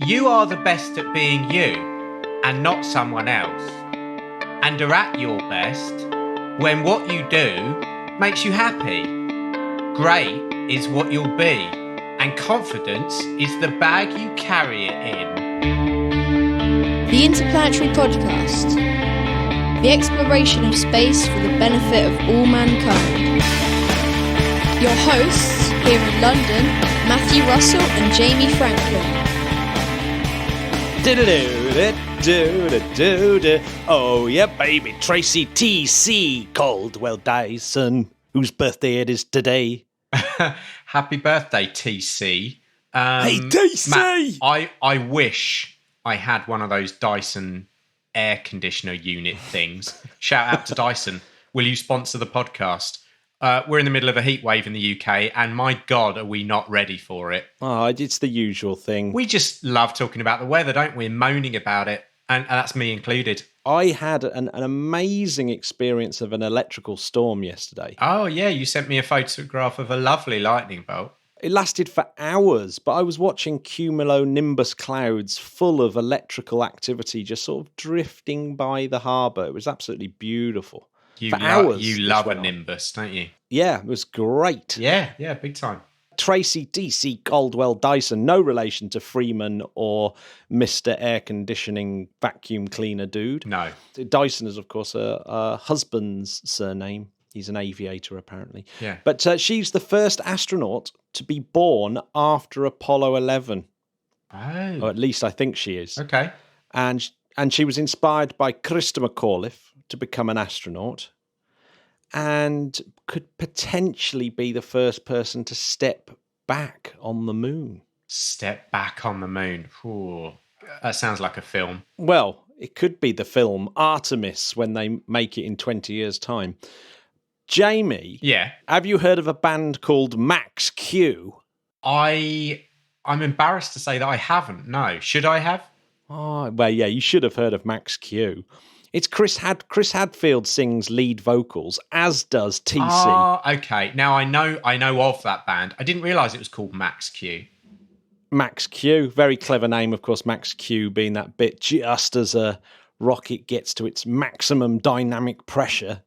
You are the best at being you and not someone else, and are at your best when what you do makes you happy. Great is what you'll be, and confidence is the bag you carry it in. The Interplanetary Podcast. The exploration of space for the benefit of all mankind. Your hosts here in London, Matthew Russell and Jamie Franklin. Oh yeah, baby, Tracy T.C. Caldwell Dyson, whose birthday it is today. Happy birthday, TC. Hey, TC! Matt, I wish I had one of those Dyson air conditioner unit things. Shout out to Dyson. Will you sponsor the podcast? We're in the middle of a heat wave in the UK, and my God, are we not ready for it? Oh, it's the usual thing. We just love talking about the weather, don't we? Moaning about it, and that's me included. I had an amazing experience of an electrical storm yesterday. Oh, yeah, you sent me a photograph of a lovely lightning bolt. It lasted for hours, but I was watching cumulonimbus clouds full of electrical activity just sort of drifting by the harbour. It was absolutely beautiful. Hours. You love a nimbus, don't you? Yeah, it was great. Yeah, big time. Tracy D.C. Caldwell Dyson, no relation to Freeman or Mr. Air Conditioning Vacuum Cleaner Dude. No. Dyson is, of course, a husband's surname. He's an aviator, apparently. Yeah. But she's the first astronaut to be born after Apollo 11. Oh. Or at least I think she is. Okay. And she was inspired by Christa McAuliffe to become an astronaut, and could potentially be the first person to step back on the moon. Step back on the moon. Ooh, that sounds like a film. Well, it could be the film Artemis when they make it in 20 years' time. Jamie, Yeah. have you heard of a band called Max Q? I'm embarrassed to say that I haven't. No. Should I have? Oh, well, yeah, you should have heard of Max Q. It's Chris Hadfield sings lead vocals, as does TC. Oh, okay. Now I know of that band. I didn't realise it was called Max Q. Max Q, very clever name, of course. Max Q being that bit just as a rocket gets to its maximum dynamic pressure,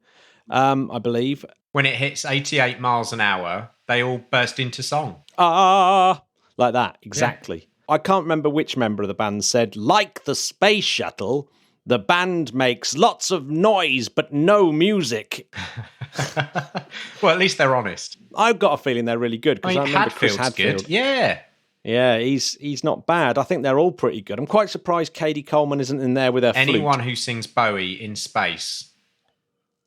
I believe. When it hits 88 miles an hour, they all burst into song. Like that, exactly. Yeah. I can't remember which member of the band said, like the space shuttle, the band makes lots of noise but no music. Well, at least they're honest. I've got a feeling they're really good because I remember Chris Hadfield. Good. Yeah. Yeah, he's not bad. I think they're all pretty good. I'm quite surprised Katie Coleman isn't in there with her Anyone flute. who sings Bowie in space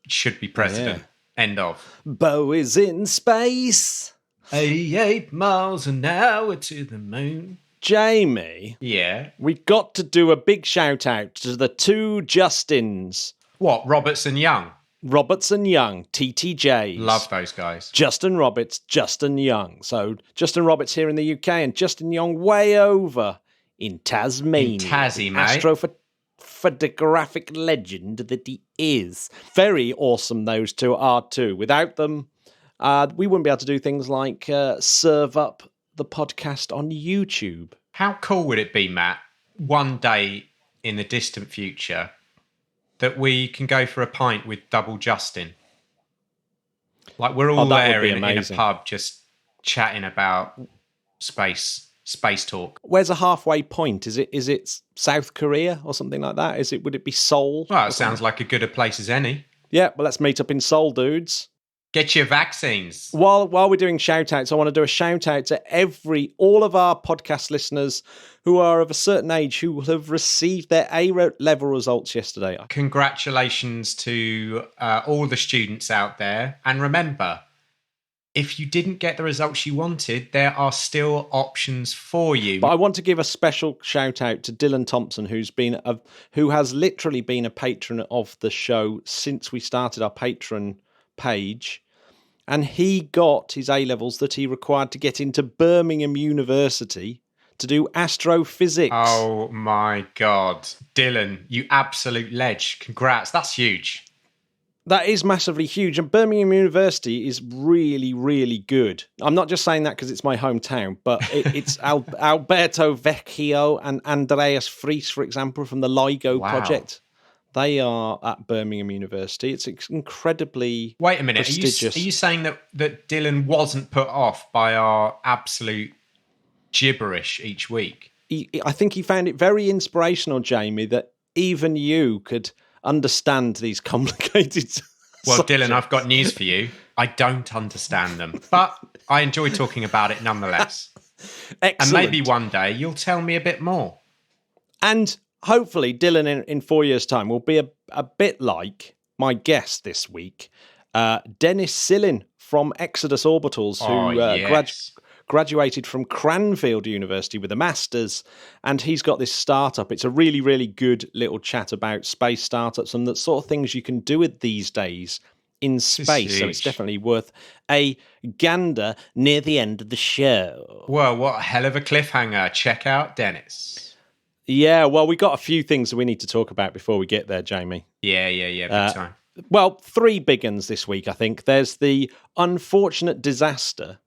should be president. Yeah. End of. Bowie's in space. 88 miles an hour to the moon. Jamie. Yeah. We've got to do a big shout out to the two Justins. What, Roberts and Young? Roberts and Young, TTJs. Love those guys. Justin Roberts, Justin Young. So Justin Roberts here in the UK and Justin Young way over in Tasmania. In Tassie, mate. Astrophotographic legend that he is. Very awesome those two are too. Without them, we wouldn't be able to do things like serve up the podcast on YouTube. How cool would it be, Matt, one day in the distant future that we can go for a pint with Double Justin? Like we're all there in a pub just chatting about space talk. Where's a halfway point? Is it South Korea or something like that? Would it be Seoul? Well, it sounds like a good a place as any. Yeah, well, let's meet up in Seoul, dudes. Get your vaccines. While we're doing shout-outs, I want to do a shout-out to all of our podcast listeners who are of a certain age who will have received their A-level results yesterday. Congratulations to all the students out there. And remember, if you didn't get the results you wanted, there are still options for you. But I want to give a special shout-out to Dylan Thompson, who has literally been a patron of the show since we started our Patreon page. And he got his A-levels that he required to get into Birmingham University to do astrophysics. That is massively huge. And Birmingham University is really, really good. I'm not just saying that because it's my hometown, but it's Alberto Vecchio and Andreas Fries, for example, from the LIGO project. They are at Birmingham University. It's incredibly Wait a minute. prestigious. Are you saying that Dylan wasn't put off by our absolute gibberish each week? I think he found it very inspirational, Jamie, that even you could understand these complicated Well, subjects. Dylan, I've got news for you. I don't understand them, but I enjoy talking about it nonetheless. Excellent. And maybe one day you'll tell me a bit more. And hopefully Dylan in 4 years' time will be a bit like my guest this week, Dennis Silin from Exodus Orbitals, who graduated from Cranfield University with a master's, and he's got this startup. It's a really, really good little chat about space startups and the sort of things you can do with these days in space. So it's definitely worth a gander near the end of the show. Well, what a hell of a cliffhanger. Check out Dennis. Yeah, well, we got a few things that we need to talk about before we get there, Jamie. Yeah, big time. Well, 3 big ones this week, I think. There's the unfortunate disaster,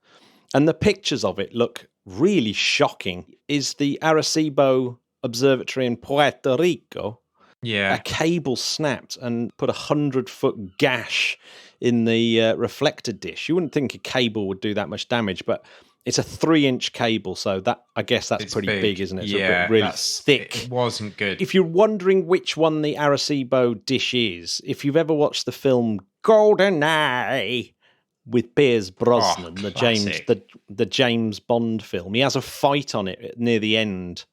and the pictures of it look really shocking, is the Arecibo Observatory in Puerto Rico. Yeah. A cable snapped and put a 100-foot gash in the reflector dish. You wouldn't think a cable would do that much damage, but it's a 3-inch cable, so that I guess that's pretty big, isn't it? It's really thick. It wasn't good. If you're wondering which one the Arecibo dish is, if you've ever watched the film GoldenEye with Pierce Brosnan, the James Bond film, he has a fight on it near the end.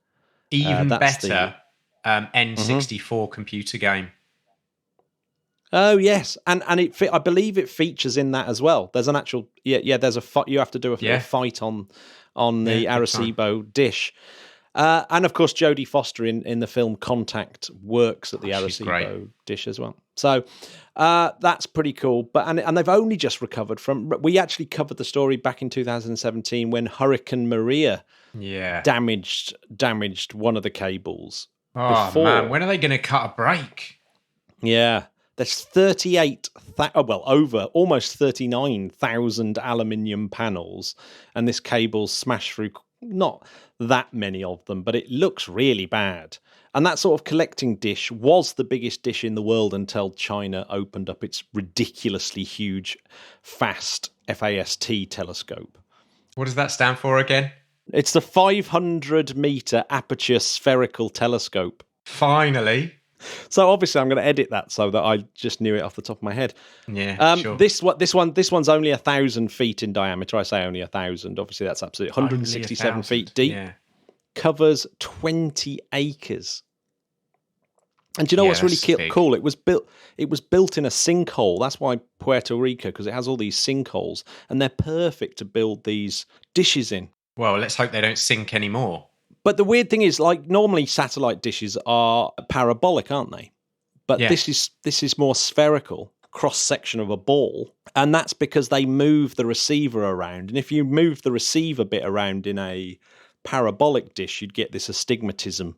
Even better, N64 computer game. Oh yes, and I believe it features in that as well. There's an actual there's a fight. You have to do a fight on the Arecibo dish, and of course Jodie Foster in the film Contact works at the Arecibo dish as well. So that's pretty cool. But and they've only just recovered from. We actually covered the story back in 2017 when Hurricane Maria damaged one of the cables. Oh man, when are they going to cut a break? Yeah. There's over almost 39,000 aluminium panels, and this cable's smashed through not that many of them, but it looks really bad. And that sort of collecting dish was the biggest dish in the world until China opened up its ridiculously huge, fast FAST telescope. What does that stand for again? It's the 500-meter Aperture Spherical telescope. Finally. So obviously I'm going to edit that so that I just knew it off the top of my head. Yeah, sure. This one's only 1,000 feet in diameter. I say only 1,000. Obviously that's absolutely 167 feet deep. Yeah. Covers 20 acres. And do you know what's really cool? It was built in a sinkhole. That's why Puerto Rico, because it has all these sinkholes, and they're perfect to build these dishes in. Well, let's hope they don't sink anymore. But the weird thing is, like, normally satellite dishes are parabolic, aren't they? But this is more spherical, cross-section of a ball. And that's because they move the receiver around. And if you move the receiver bit around in a parabolic dish, you'd get this astigmatism.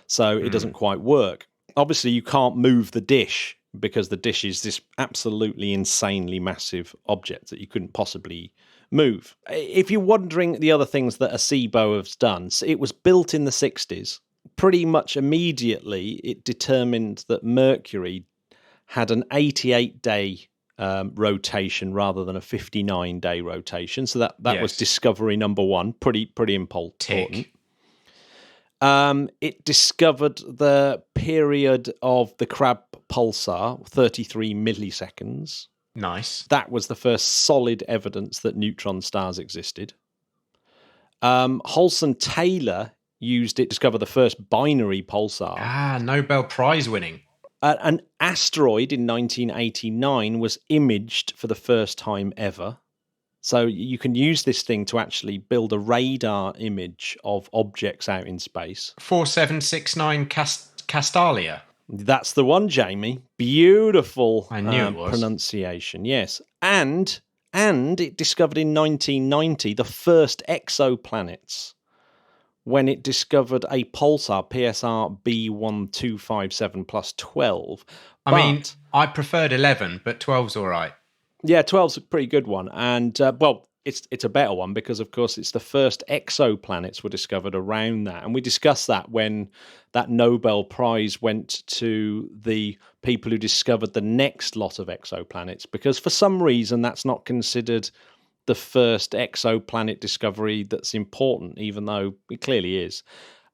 So it doesn't quite work. Obviously, you can't move the dish because the dish is this absolutely insanely massive object that you couldn't possibly move. If you're wondering the other things that Arecibo has done, so it was built in the 60s. Pretty much immediately, it determined that Mercury had an 88-day rotation rather than a 59-day rotation. So that was discovery number one. Pretty important. It discovered the period of the Crab pulsar, 33 milliseconds. Nice. That was the first solid evidence that neutron stars existed. Holson-Taylor used it to discover the first binary pulsar. Nobel Prize winning. An asteroid in 1989 was imaged for the first time ever. So you can use this thing to actually build a radar image of objects out in space. 4769 Castalia. That's the one, Jamie. Beautiful I knew it was. Pronunciation, yes. And it discovered in 1990 the first exoplanets, when it discovered a pulsar, PSR B1257 plus 12. I mean, I preferred 11, but 12's all right. Yeah, 12's a pretty good one. And, it's a better one because, of course, it's the first exoplanets were discovered around that. And we discussed that when that Nobel Prize went to the people who discovered the next lot of exoplanets, because for some reason that's not considered the first exoplanet discovery that's important, even though it clearly is.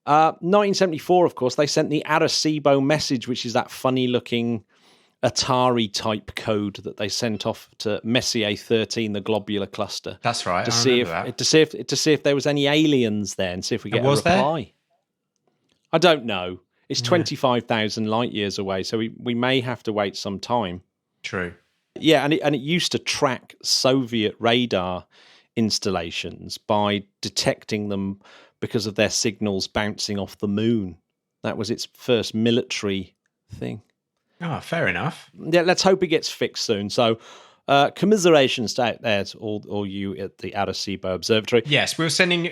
1974, of course, they sent the Arecibo message, which is that funny-looking Atari-type code that they sent off to Messier 13, the globular cluster. That's right. To see if there was any aliens there and see if we get a reply. There? I don't know. It's 25,000 light years away, so we may have to wait some time. True. Yeah, and it used to track Soviet radar installations by detecting them because of their signals bouncing off the moon. That was its first military thing. Oh, fair enough. Yeah, let's hope it gets fixed soon. So, commiserations out there to all you at the Arecibo Observatory. Yes, we're sending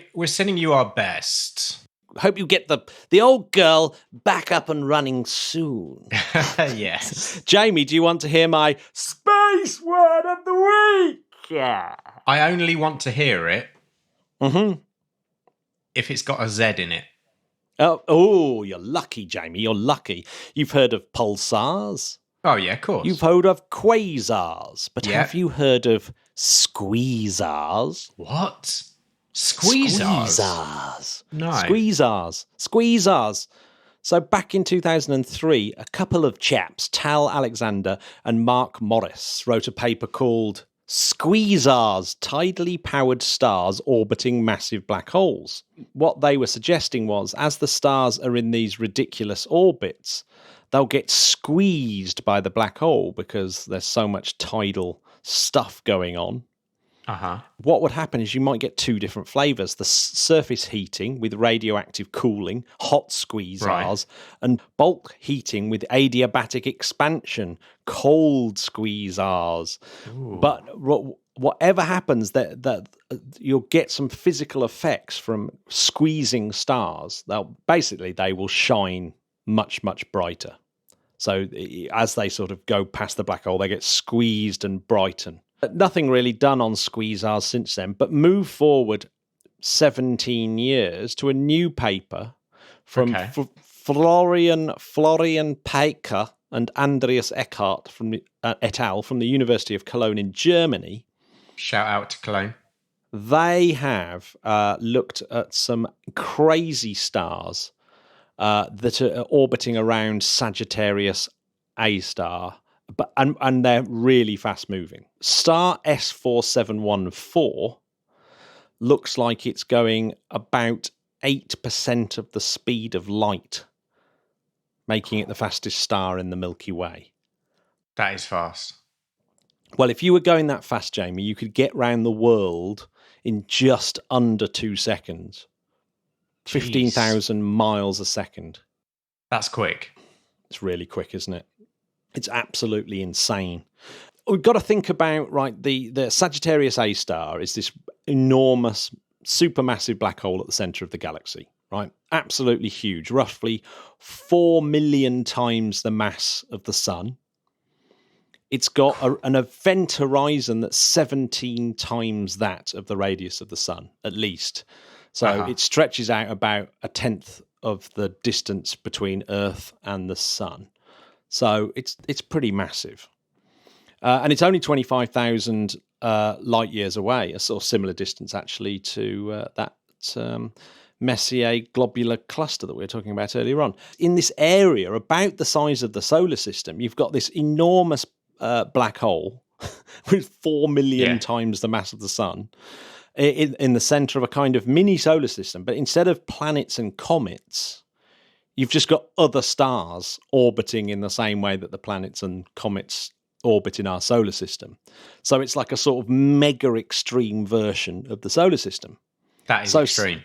you our best. Hope you get the old girl back up and running soon. Yes. Jamie, do you want to hear my space word of the week? Yeah. I only want to hear it if it's got a Z in it. Oh, you're lucky, Jamie. You're lucky. You've heard of pulsars? Oh, yeah, of course. You've heard of quasars, but have you heard of squeezars? What? Squeezars? No. Squeezars. So back in 2003, a couple of chaps, Tal Alexander and Mark Morris, wrote a paper called Squeezars, Tidally Powered Stars Orbiting Massive Black Holes. What they were suggesting was, as the stars are in these ridiculous orbits, they'll get squeezed by the black hole because there's so much tidal stuff going on. What would happen is you might get two different flavors: the surface heating with radioactive cooling, hot squeezars, and bulk heating with adiabatic expansion, cold squeezars. Ooh. But whatever happens, that you'll get some physical effects from squeezing stars. They will shine much, much brighter. So as they sort of go past the black hole, they get squeezed and brighten. Nothing really done on squeezars since then, but move forward 17 years to a new paper from Florian Peiker and Andreas Eckart et al. From the University of Cologne in Germany. Shout out to Cologne. They have looked at some crazy stars that are orbiting around Sagittarius A star. And they're really fast moving. Star S4714 looks like it's going about 8% of the speed of light, making it the fastest star in the Milky Way. That is fast. Well, if you were going that fast, Jamie, you could get round the world in just under 2 seconds. 15,000 miles a second. That's quick. It's really quick, isn't it? It's absolutely insane. We've got to think about, the Sagittarius A star is this enormous, supermassive black hole at the centre of the galaxy, right? Absolutely huge, roughly 4 million times the mass of the sun. It's got an event horizon that's 17 times that of the radius of the sun, at least. So it stretches out about a tenth of the distance between Earth and the sun. So it's pretty massive. And it's only 25,000 light years away, a sort of similar distance actually to that Messier globular cluster that we were talking about earlier on. In this area, about the size of the solar system, you've got this enormous black hole with 4 million times the mass of the sun in the center of a kind of mini solar system. But instead of planets and comets, you've just got other stars orbiting in the same way that the planets and comets orbit in our solar system. So it's like a sort of mega extreme version of the solar system. That is extreme.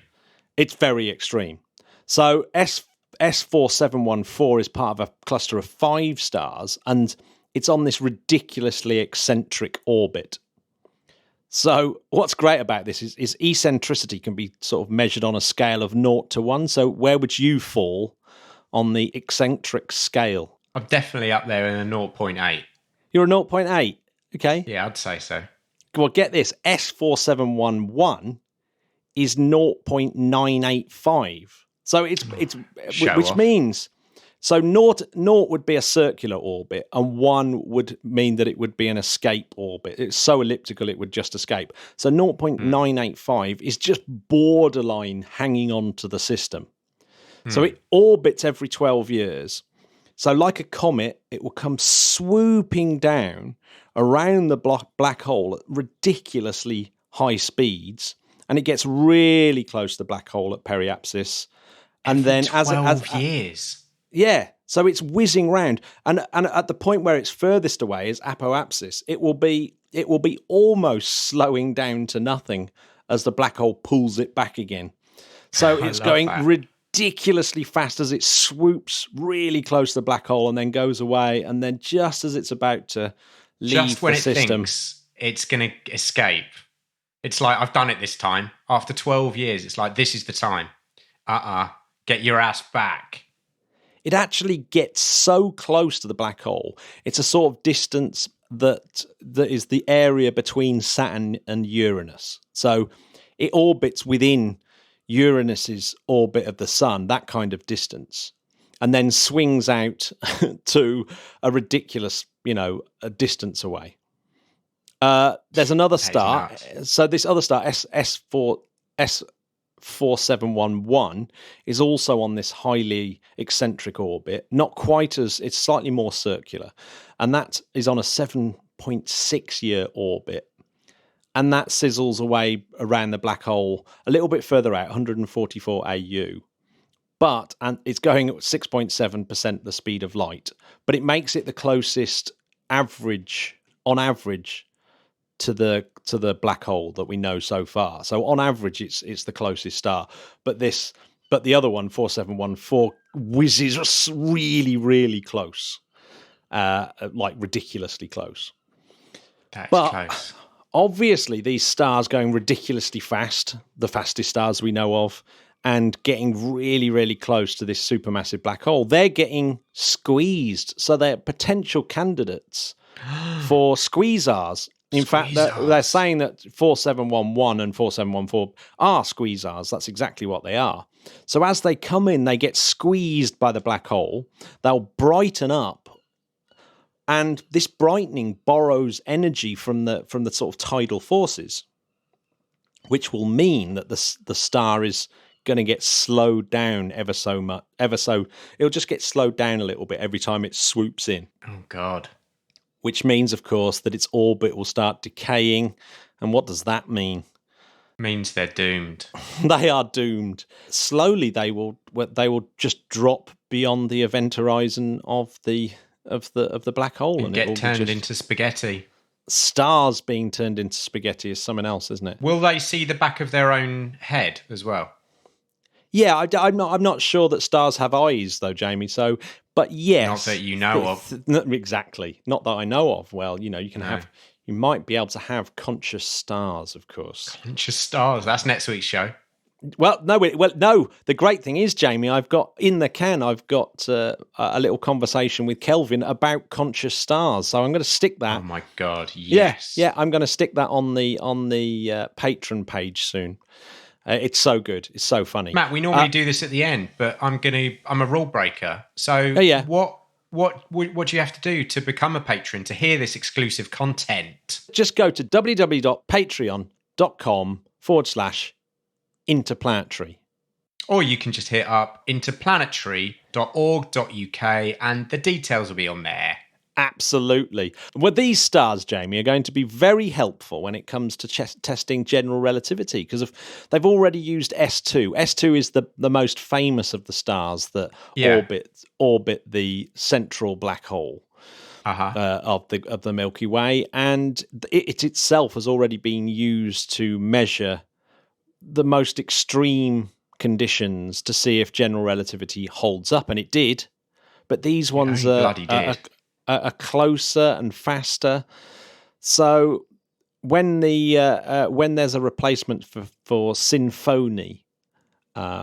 It's very extreme. So S4714 is part of a cluster of 5 stars, and it's on this ridiculously eccentric orbit. So what's great about this is eccentricity can be sort of measured on a scale of 0 to 1. So where would you fall on the eccentric scale? I'm definitely up there in a 0.8. You're a 0.8. Okay. Yeah, I'd say so. Well, get this. S4711 is 0.985. So it's which means so 0 would be a circular orbit and 1 would mean that it would be an escape orbit. It's so elliptical it would just escape. So 0.985 is just borderline hanging on to the system. So it orbits every 12 years. So like a comet, it will come swooping down around the black hole at ridiculously high speeds, and it gets really close to the black hole at periapsis. And then 12 years. Yeah, so it's whizzing round, and at the point where it's furthest away is apoapsis. It will be almost slowing down to nothing as the black hole pulls it back again. So it's going ridiculously fast as it swoops really close to the black hole and then goes away, and then just as it's about to leave just when the system, thinks it's going to escape, it's like, I've done it this time. After 12 years, it's like, this is the time. Get your ass back. It actually gets so close to the black hole. It's a sort of distance that is the area between Saturn and Uranus. So it orbits within Uranus's orbit of the sun, that kind of distance, and then swings out to a ridiculous, a distance away. There's another star. So this other star, S4711, is also on this highly eccentric orbit. Not quite as, it's slightly more circular, and that is on a 7.6 year orbit. And that sizzles away around the black hole a little bit further out, 144 AU. And it's going at 6.7% the speed of light. But it makes it the closest on average, to the black hole that we know so far. So on average, it's the closest star. But the other one, 4714, whizzes really, really close, like ridiculously close. That's close. Obviously, these stars going ridiculously fast, the fastest stars we know of, and getting really, really close to this supermassive black hole, they're getting squeezed. So they're potential candidates for squeezars. In fact, they're saying that 4711 and 4714 are squeezars. That's exactly what they are. So as they come in, they get squeezed by the black hole. They'll brighten up. And this brightening borrows energy from the sort of tidal forces, which will mean that the star is going to get slowed down ever so. It'll just get slowed down a little bit every time it swoops in. Oh, God. Which means, of course, that its orbit will start decaying. And what does that mean? Means they're doomed. They are doomed. Slowly, they will just drop beyond the event horizon of the black hole and get turned into spaghetti. Stars being turned into spaghetti is something else, isn't it? Will they see the back of their own head as well? Yeah, I'm not sure that stars have eyes though, Jamie. So, but yes, not that you know of. Exactly, not that I know of. Well, you can have. You might be able to have conscious stars, of course. Conscious stars. That's next week's show. Well, no. The great thing is, Jamie, I've got a little conversation with Kelvin about conscious stars. So I'm going to stick that. Oh my God! Yes. Yeah. I'm going to stick that on the Patreon page soon. It's so good. It's so funny. Matt, we normally do this at the end, but I'm a rule breaker. So what do you have to do to become a patron to hear this exclusive content? Just go to www.patreon.com/Interplanetary. Or you can just hit up interplanetary.org.uk and the details will be on there. Absolutely. Well, these stars, Jamie, are going to be very helpful when it comes to testing general relativity because they've already used S2. S2 is the most famous of the stars that orbit the central black hole of the Milky Way, and it itself has already been used to measure the most extreme conditions to see if general relativity holds up, and it did. But these ones are closer and faster. So when there's a replacement for Symphony,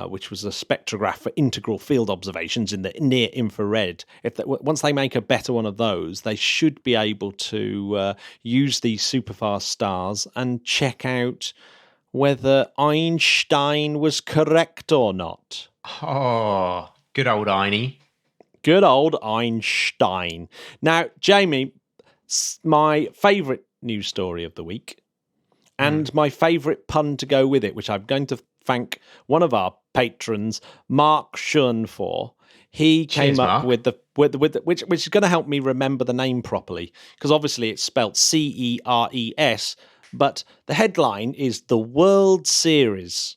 which was a spectrograph for integral field observations in the near infrared. Once they make a better one of those, they should be able to use these superfast stars and check out whether Einstein was correct or not. Oh, good old Einie. Good old Einstein. Now, Jamie, my favourite news story of the week, and my favourite pun to go with it, which I'm going to thank one of our patrons, Mark Shun, for. He came up Mark. with which is going to help me remember the name properly, because obviously it's spelt Ceres, but the headline is the World Series.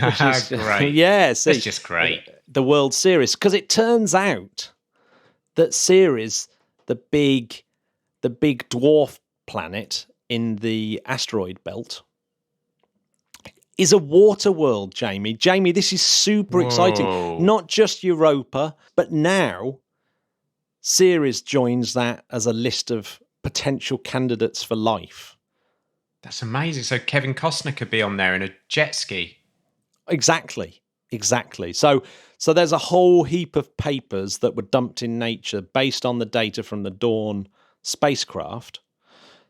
Which is great. Yeah, see, it's just great. The World Series, because it turns out that Ceres, the big dwarf planet in the asteroid belt, is a water world, Jamie. Jamie, this is super exciting. Not just Europa, but now Ceres joins that as a list of potential candidates for life. That's amazing. So Kevin Costner could be on there in a jet ski. Exactly. So there's a whole heap of papers that were dumped in Nature based on the data from the Dawn spacecraft.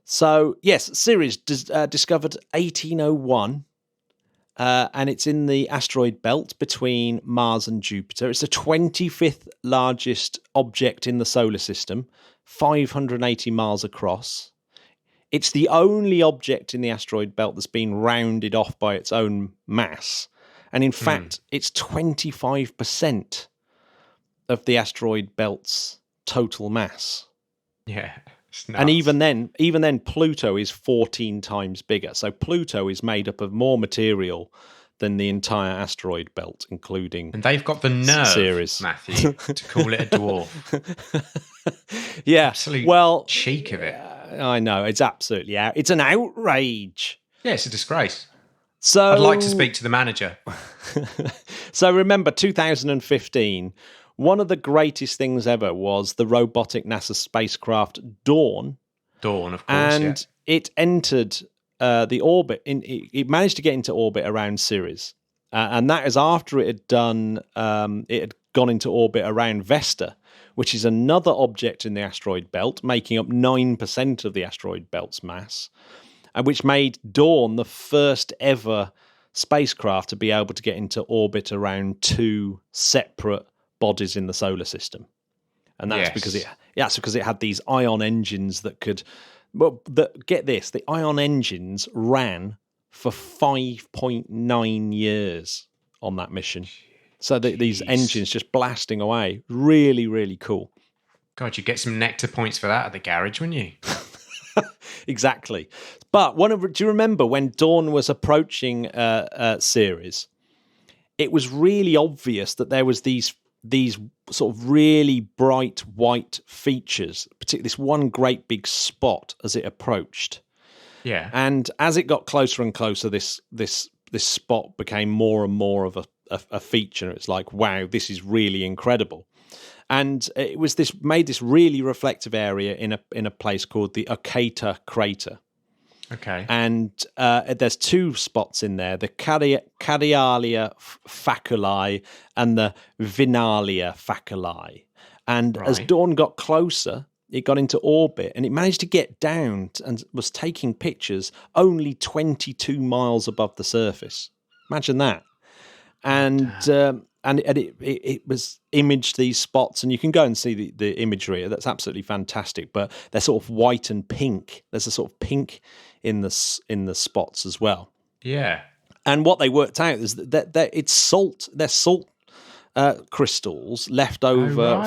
So, yes, Ceres discovered 1801, and it's in the asteroid belt between Mars and Jupiter. It's the 25th largest object in the solar system, 580 miles across. It's the only object in the asteroid belt that's been rounded off by its own mass. And in fact, it's 25% of the asteroid belt's total mass. Yeah. And even then, Pluto is 14 times bigger. So Pluto is made up of more material than the entire asteroid belt, including. And they've got the nerve, Ceres. Matthew, to call it a dwarf. Yeah. Absolute cheek of it. I know, it's absolutely out. It's an outrage. Yeah, it's a disgrace. So I'd like to speak to the manager. So remember, 2015. One of the greatest things ever was the robotic NASA spacecraft Dawn. Dawn, of course, and it entered the orbit. It managed to get into orbit around Ceres, and that is after it had done. It had gone into orbit around Vesta, which is another object in the asteroid belt, making up 9% of the asteroid belt's mass, and which made Dawn the first ever spacecraft to be able to get into orbit around two separate bodies in the solar system. And that's because it had these ion engines that could, get this, the ion engines ran for 5.9 years on that mission. So these engines just blasting away. Really, really cool. God, you'd get some nectar points for that at the garage, wouldn't you? Exactly. But do you remember when Dawn was approaching Ceres, it was really obvious that there was these sort of really bright white features, particularly this one great big spot as it approached. Yeah. And as it got closer and closer, this spot became more and more of a feature. It's like, wow, this is really incredible. And it was made this really reflective area in a place called the Aperture crater. Okay. And there's two spots in there, the Carialia faculi and the Vinalia faculi. And as Dawn got closer, it got into orbit and it managed to get down and was taking pictures only 22 miles above the surface. Imagine that. And it was imaged these spots, and you can go and see the imagery. That's absolutely fantastic. But they're sort of white and pink. There's a sort of pink in the spots as well. Yeah. And what they worked out is that it's salt. They're salt crystals left over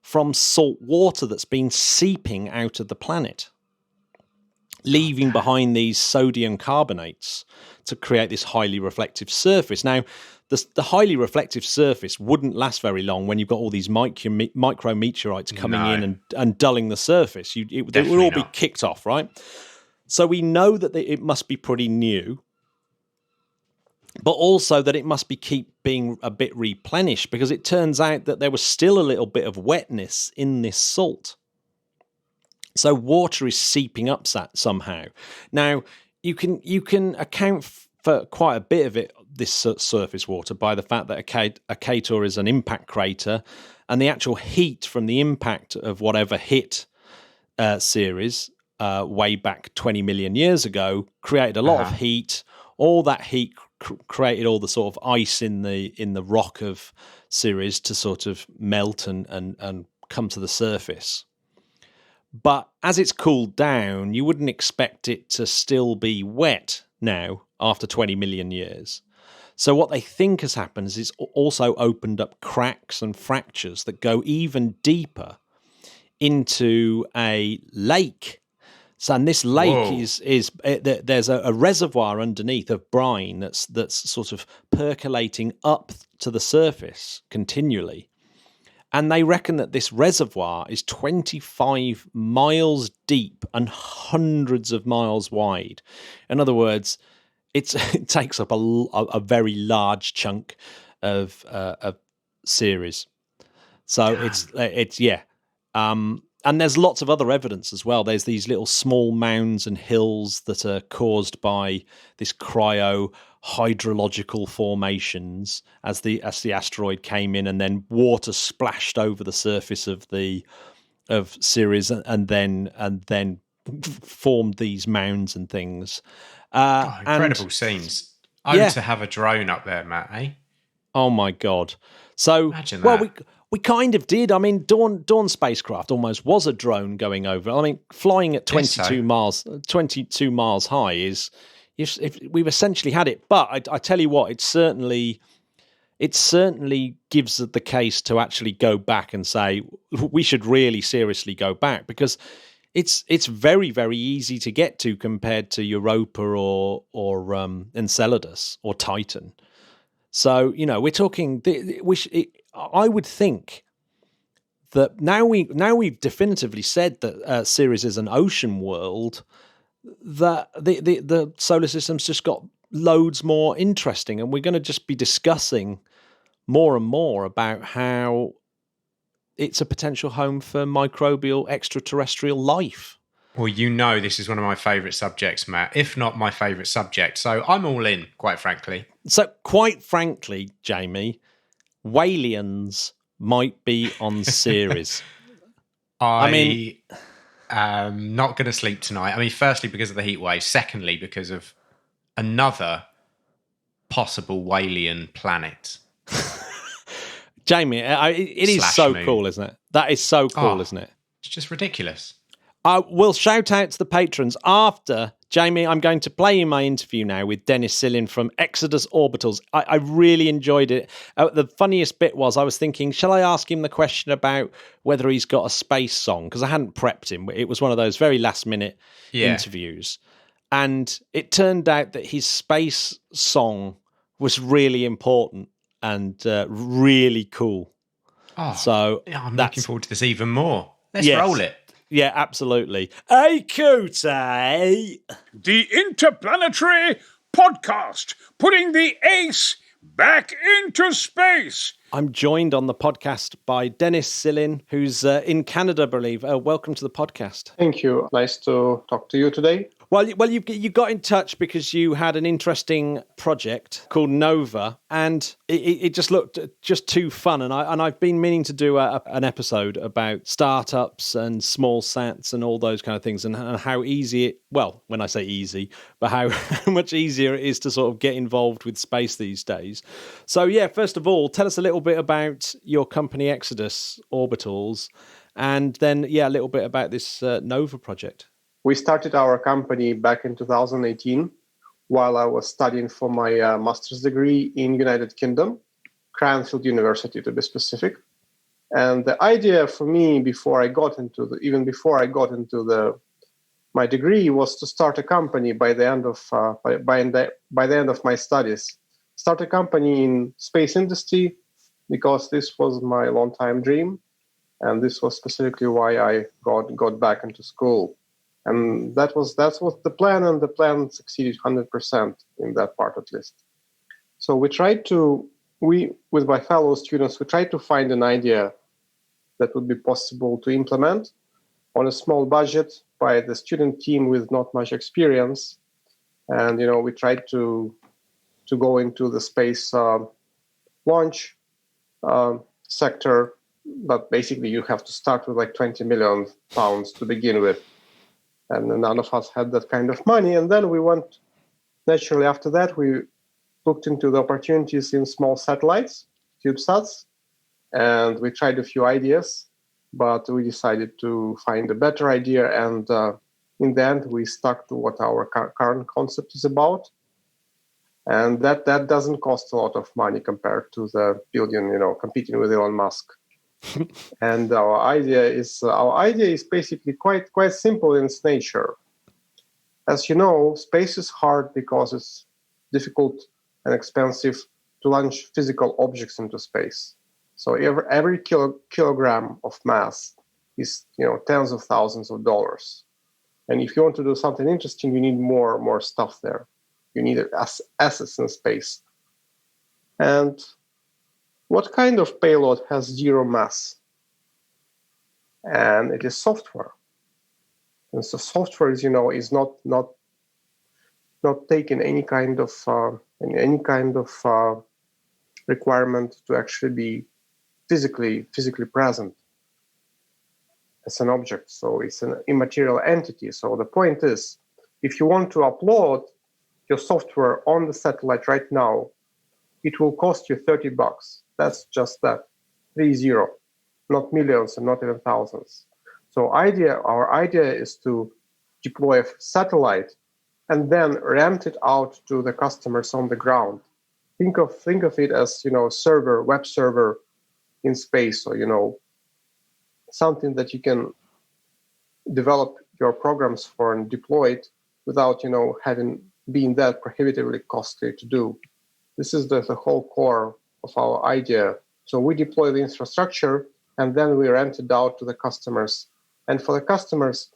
from salt water that's been seeping out of the planet, leaving behind these sodium carbonates to create this highly reflective surface. Now, the highly reflective surface wouldn't last very long when you've got all these micrometeorites coming in and dulling the surface. They would all be kicked off, right? So we know that it must be pretty new, but also that it must keep being a bit replenished, because it turns out that there was still a little bit of wetness in this salt. So water is seeping up somehow. Now, you can account for quite a bit of it, this surface water, by the fact that Aperture is an impact crater, and the actual heat from the impact of whatever hit Ceres way back 20 million years ago created a lot of heat. All that heat created all the sort of ice in the rock of Ceres to sort of melt and come to the surface. But as it's cooled down, you wouldn't expect it to still be wet now after 20 million years. So what they think has happened is it's also opened up cracks and fractures that go even deeper into a lake. So, and this lake is there's a reservoir underneath of brine that's sort of percolating up to the surface continually. And they reckon that this reservoir is 25 miles deep and hundreds of miles wide. In other words, it takes up a very large chunk of Ceres. So it's and there's lots of other evidence as well. There's these little small mounds and hills that are caused by this hydrological formations as the asteroid came in, and then water splashed over the surface of Ceres and then formed these mounds and things. Incredible scenes. To have a drone up there, Matt, eh? Oh my God. So imagine that. We kind of did. I mean, Dawn spacecraft almost was a drone going over. I mean, flying at 22 miles high is, if we've essentially had it. But I tell you what, it certainly gives the case to actually go back and say we should really seriously go back, because it's very, very easy to get to compared to Europa or Enceladus or Titan. So, we're talking. I would think that now we've definitively said that Ceres is an ocean world, that the solar system's just got loads more interesting, and we're going to just be discussing more and more about how it's a potential home for microbial extraterrestrial life. Well, this is one of my favourite subjects, Matt, if not my favourite subject. So I'm all in, quite frankly. So, quite frankly, Jamie, Walians might be on Ceres. I am not going to sleep tonight. I mean, firstly, because of the heat wave. Secondly, because of another possible Walian planet. Jamie, it is so cool, isn't it? That is so cool, isn't it? It's just ridiculous. We'll shout out to the patrons after. Jamie, I'm going to play you my interview now with Dennis Silin from Exodus Orbitals. I really enjoyed it. The funniest bit was I was thinking, shall I ask him the question about whether he's got a space song? Because I hadn't prepped him. It was one of those very last-minute interviews. And it turned out that his space song was really important and really cool. I'm looking forward to this even more. Let's roll it. Yeah, absolutely. Aperture! The Interplanetary podcast, putting the ace back into space. I'm joined on the podcast by Dennis Silin, who's in Canada, I believe. Welcome to the podcast. Thank you. Nice to talk to you today. Well, you got in touch because you had an interesting project called Nova, and it just looked just too fun. And I've been meaning to do an episode about startups and small sats and all those kind of things, and how easy when I say easy, but how much easier it is to sort of get involved with space these days. So first of all, tell us a little bit about your company Exodus Orbitals, and then a little bit about this Nova project. We started our company back in 2018 while I was studying for my master's degree in United Kingdom, Cranfield University to be specific. And the idea for me before I got into my degree was to start a company by the end of my studies. Start a company in space industry, because this was my long-time dream, and this was specifically why I got back into school. And that's what the plan, and the plan succeeded 100% in that part at least. So with my fellow students, we tried to find an idea that would be possible to implement, on a small budget by the student team with not much experience. And, we tried to go into the space launch sector, but basically you have to start with like 20 million pounds to begin with. And none of us had that kind of money. And then we went, naturally after that, we looked into the opportunities in small satellites, CubeSats, and we tried a few ideas, but we decided to find a better idea. And in the end, we stuck to what our current concept is about. And that doesn't cost a lot of money compared to the building, competing with Elon Musk. And our idea is basically quite simple in its nature. As you know, space is hard because it's difficult and expensive to launch physical objects into space. So every kilogram of mass is tens of thousands of dollars. And if you want to do something interesting, you need more stuff there. You need assets in space. And what kind of payload has zero mass? And it is software. And so software is not taking any kind of requirement to actually be physically present as an object. So it's an immaterial entity. So the point is, if you want to upload your software on the satellite right now, it will cost you $30. That's just that, 30, not millions and not even thousands. So our idea is to deploy a satellite and then rent it out to the customers on the ground. Think of it as web server in space, or something that you can develop your programs for and deploy it without having been that prohibitively costly to do. This is the whole core of our idea. So we deploy the infrastructure and then we rent it out to the customers. And for the customers,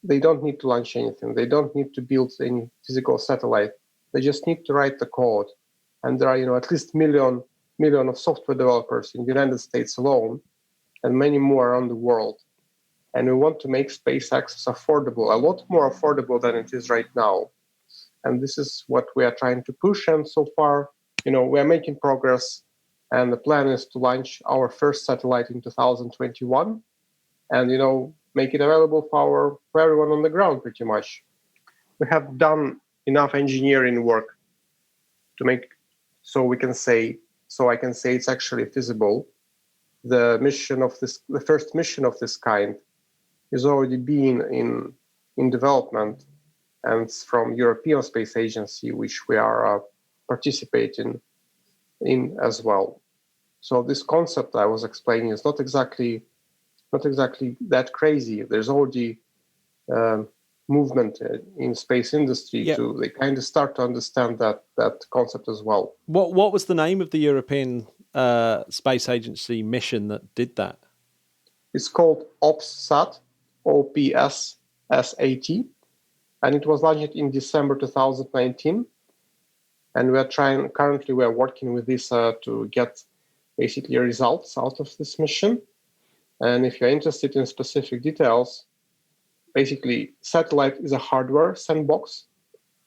they don't need to launch anything. They don't need to build any physical satellite. They just need to write the code. And there are, at least million of software developers in the United States alone, and many more around the world. And we want to make space access affordable, a lot more affordable than it is right now. And this is what we are trying to push. And so far, we are making progress. And the plan is to launch our first satellite in 2021, and make it available for everyone on the ground, pretty much. We have done enough engineering work to make so I can say it's actually feasible. The first mission of this kind is already being in development, and it's from European Space Agency, which we are participating in as well. So this concept I was explaining is not exactly that crazy. There's already movement in space industry to they kind of start to understand that concept as well. What was the name of the European Space Agency mission that did that? It's called OPSSAT, OPSSAT, and it was launched in December 2019. And currently we are working with this to get basically results out of this mission. And if you're interested in specific details, basically satellite is a hardware sandbox,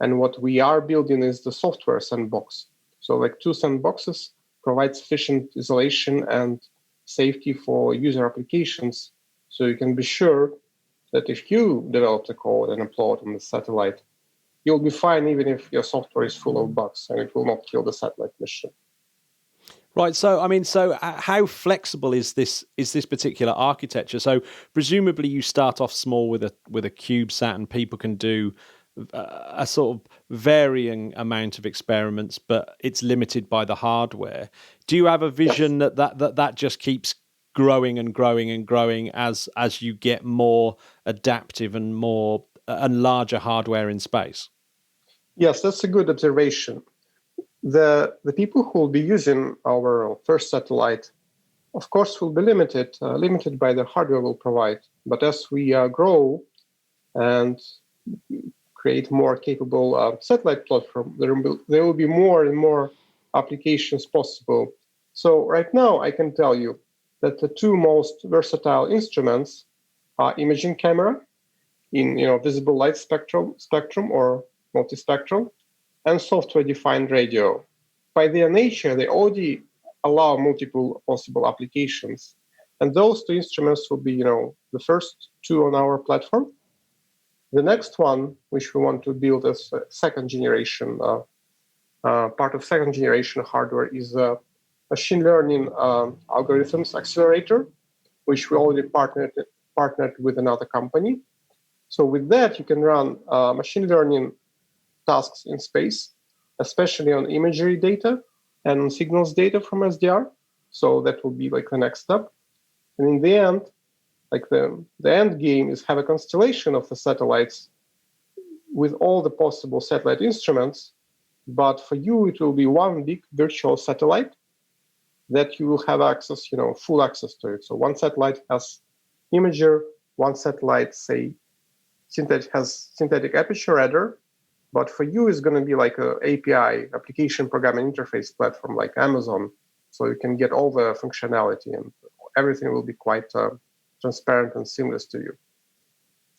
and what we are building is the software sandbox. So like two sandboxes provide sufficient isolation and safety for user applications, so you can be sure that if you develop the code and upload on the satellite, you'll be fine even if your software is full of bugs, and it will not kill the satellite mission. Right. So how flexible is this particular architecture? So presumably you start off small with a CubeSat, and people can do a sort of varying amount of experiments, but it's limited by the hardware. Do you have a vision that just keeps growing and growing and growing as you get more adaptive and more and larger hardware in space? Yes, that's a good observation. The people who will be using our first satellite, of course, will be limited by the hardware we'll provide. But as we grow and create more capable satellite platform, there will be more and more applications possible. So right now, I can tell you that the two most versatile instruments imaging camera in visible light spectrum or multispectral, and software-defined radio. By their nature, they already allow multiple possible applications, and those two instruments will be the first two on our platform. The next one, which we want to build as a second generation part of second generation hardware, is a machine learning algorithms accelerator, which we already partnered with another company. So with that, you can run machine learning tasks in space, especially on imagery data and on signals data from SDR. So that will be like the next step. And in the end, like the end game is have a constellation of the satellites with all the possible satellite instruments. But for you, it will be one big virtual satellite that you will have access, full access to it. So one satellite has imager, one satellite, say, has synthetic aperture radar, but for you it's going to be like a API, application programming interface platform like Amazon, so you can get all the functionality and everything will be quite transparent and seamless to you.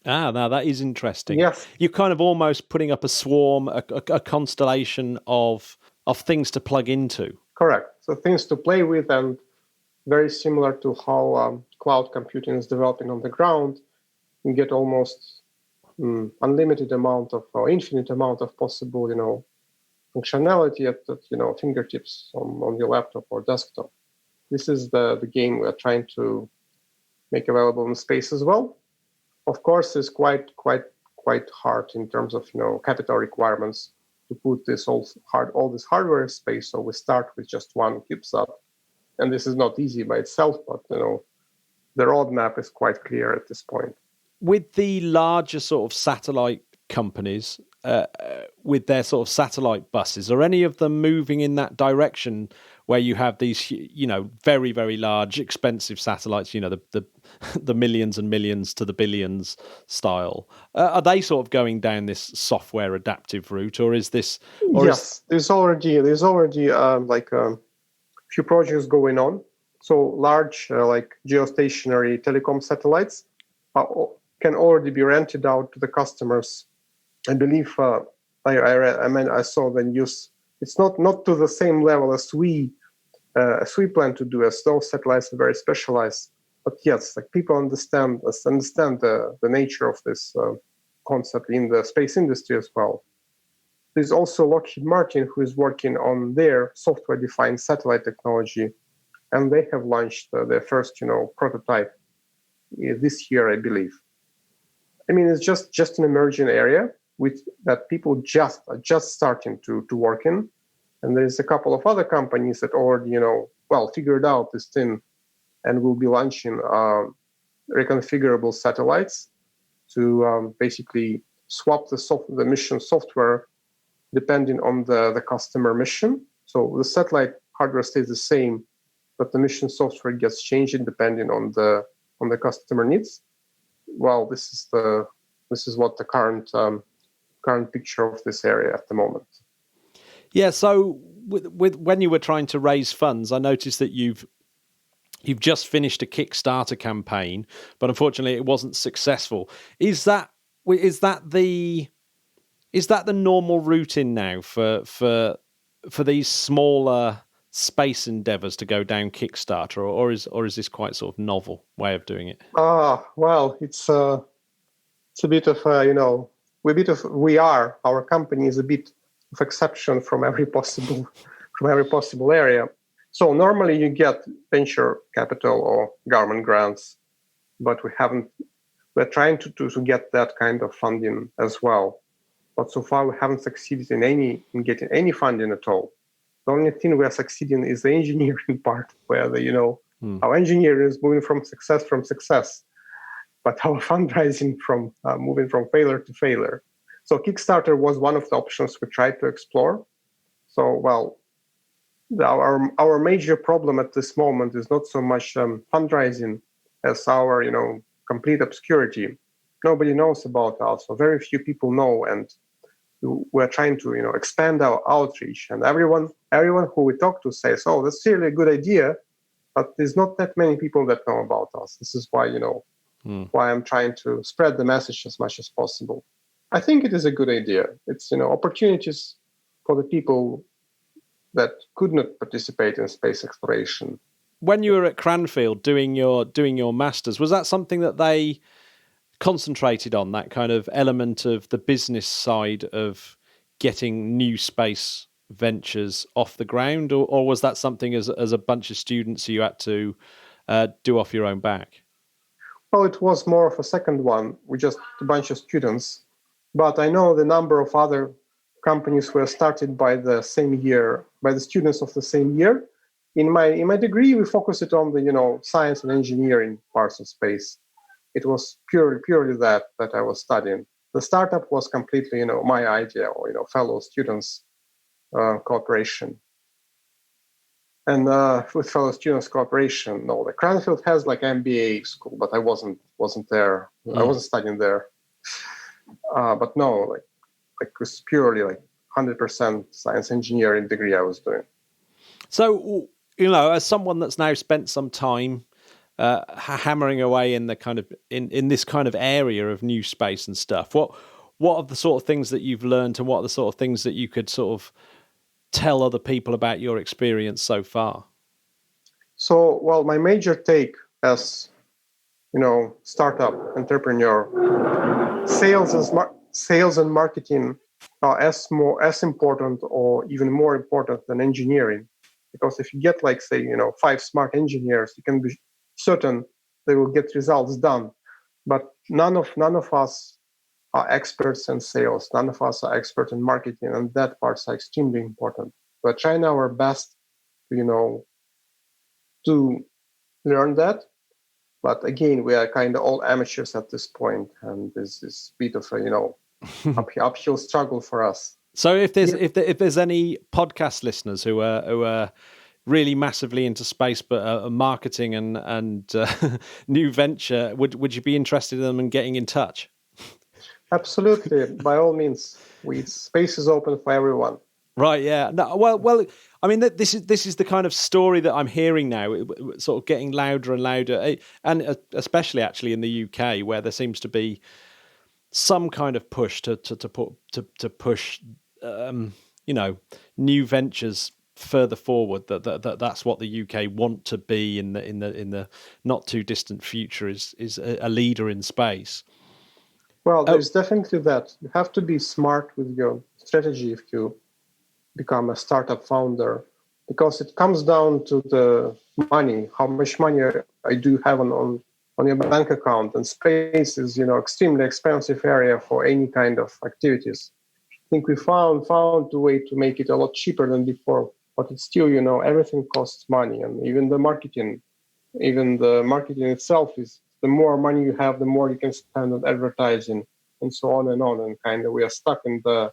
Now that is interesting. Yes. You're kind of almost putting up a swarm, a constellation of things to plug into. Correct. So things to play with, and very similar to how cloud computing is developing on the ground. You get almost unlimited amount of or infinite amount of possible, functionality at fingertips on your laptop or desktop. This is the game we're trying to make available in space as well. Of course, it's quite hard in terms of capital requirements to put all this hardware in space. So we start with just one CubeSat, and this is not easy by itself, but the roadmap is quite clear at this point. With the larger sort of satellite companies, with their sort of satellite buses, are any of them moving in that direction where you have these, very, very large, expensive satellites, the millions and millions to the billions style? Are they sort of going down this software adaptive route, or is this? Yes, there's already like a few projects going on. So large like geostationary telecom satellites can already be rented out to the customers. I believe I saw the news. It's not to the same level as we plan to do, as those satellites are very specialized. But yes, like people understand the nature of this concept in the space industry as well. There's also Lockheed Martin, who is working on their software-defined satellite technology, and they have launched their first prototype this year, I believe. I mean, it's just an emerging area that people are just starting to work in. And there's a couple of other companies that already, figured out this thing and will be launching reconfigurable satellites to basically swap the mission software depending on the customer mission. So the satellite hardware stays the same, but the mission software gets changed depending on the customer needs. Well, this is what the current picture of this area at the moment. Yeah. So with when you were trying to raise funds, I noticed that you've just finished a Kickstarter campaign, but unfortunately it wasn't successful. Is that the normal route in now for these smaller space endeavors to go down Kickstarter, or is this quite sort of novel way of doing it? Well, it's a bit of our company is a bit of exception from every possible area. So normally you get venture capital or government grants, but we're trying to get that kind of funding as well. But so far we haven't succeeded in getting any funding at all. The only thing we are succeeding is the engineering part, where our engineering is moving from success, but our fundraising from moving from failure to failure. So Kickstarter was one of the options we tried to explore. So, our major problem at this moment is not so much fundraising as our, complete obscurity. Nobody knows about us, so very few people know, and we're trying to, expand our outreach. And everyone who we talk to says, "Oh, that's really a good idea," but there's not that many people that know about us. This is why, why I'm trying to spread the message as much as possible. I think it is a good idea. It's, opportunities for the people that could not participate in space exploration. When you were at Cranfield doing your masters, was that something that they concentrated on, that kind of element of the business side of getting new space ventures off the ground, or was that something as a bunch of students you had to do off your own back? Well, it was more of a second one. We just a bunch of students, but I know the number of other companies were started by the same year, by the students of the same year. In my degree, we focused on the science and engineering parts of space. It was purely that I was studying. The startup was completely my idea, or fellow students cooperation. And with fellow students cooperation, no, the Cranfield has like MBA school, but I wasn't there. I wasn't studying there. But no, like it was purely like 100% science engineering degree I was doing. So, as someone that's now spent some time hammering away in the kind of in this kind of area of new space and stuff, what are the sort of things that you've learned, and what are the sort of things that you could sort of tell other people about your experience so far? So, well, my major take as startup entrepreneur, sales and marketing are as important or even more important than engineering. Because if you get, like, say, 5 smart engineers, you can be certain they will get results done. But none of us are experts in sales. None of us are experts in marketing, and that part's extremely important. We're trying our best, to learn that. But again, we are kind of all amateurs at this point, and there's this bit of a uphill struggle for us. So if there's any podcast listeners who are really massively into space but marketing and new venture, would you be interested in them and getting in touch? Absolutely, by all means. Space is open for everyone. Right, yeah. No, well. I mean, this is the kind of story that I'm hearing now, sort of getting louder and louder, and especially actually in the UK, where there seems to be some kind of push to push, new ventures further forward. That's what the UK want to be in the not too distant future, is a leader in space. Well, there's definitely that. You have to be smart with your strategy if you become a startup founder, because it comes down to the money, how much money I do have on your bank account. And space is, extremely expensive area for any kind of activities. I think we found a way to make it a lot cheaper than before, but it's still, everything costs money. And even the marketing itself is, the more money you have, the more you can spend on advertising and so on and on. And kind of we are stuck at the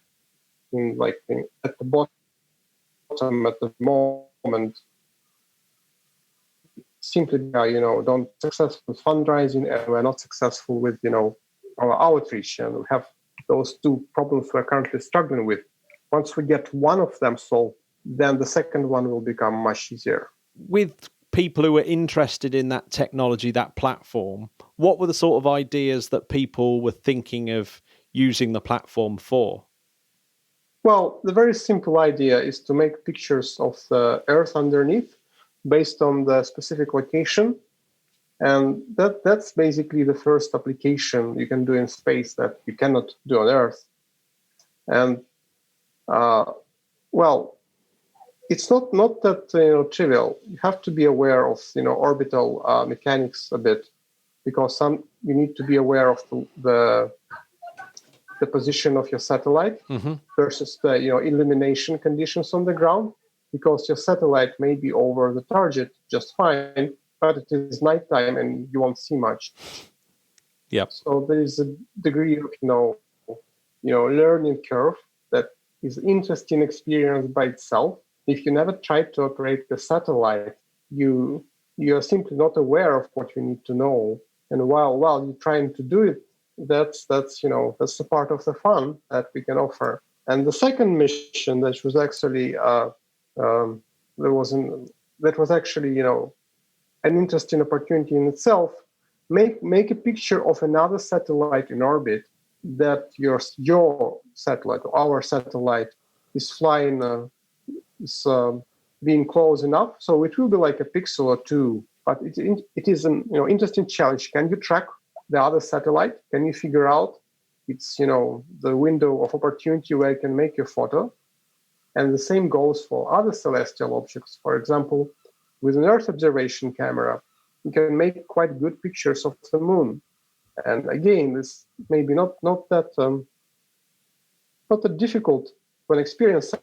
bottom at the moment. Simply, don't successful with fundraising, and we're not successful with, our outreach. And we have those 2 problems we're currently struggling with. Once we get one of them solved, then the second one will become much easier. With people who are interested in that technology, that platform, what were the sort of ideas that people were thinking of using the platform for? Well, the very simple idea is to make pictures of the Earth underneath based on the specific location. And that's basically the first application you can do in space that you cannot do on Earth. And, it's not that trivial. You have to be aware of orbital mechanics a bit, because you need to be aware of the position of your satellite versus the illumination conditions on the ground, because your satellite may be over the target just fine, but it is nighttime and you won't see much. Yep. So there is a degree of learning curve that is interesting experience by itself. If you never tried to operate the satellite, you are simply not aware of what you need to know. And while you're trying to do it, that's a part of the fun that we can offer. And the second mission, that was actually that was actually an interesting opportunity in itself. make a picture of another satellite in orbit that your satellite, our satellite, is flying, is being close enough. So it will be like a pixel or two, but it is an interesting challenge. Can you track the other satellite? Can you figure out its the window of opportunity where you can make your photo? And the same goes for other celestial objects. For example, with an Earth observation camera, you can make quite good pictures of the moon. And again, this maybe not that difficult for an experienced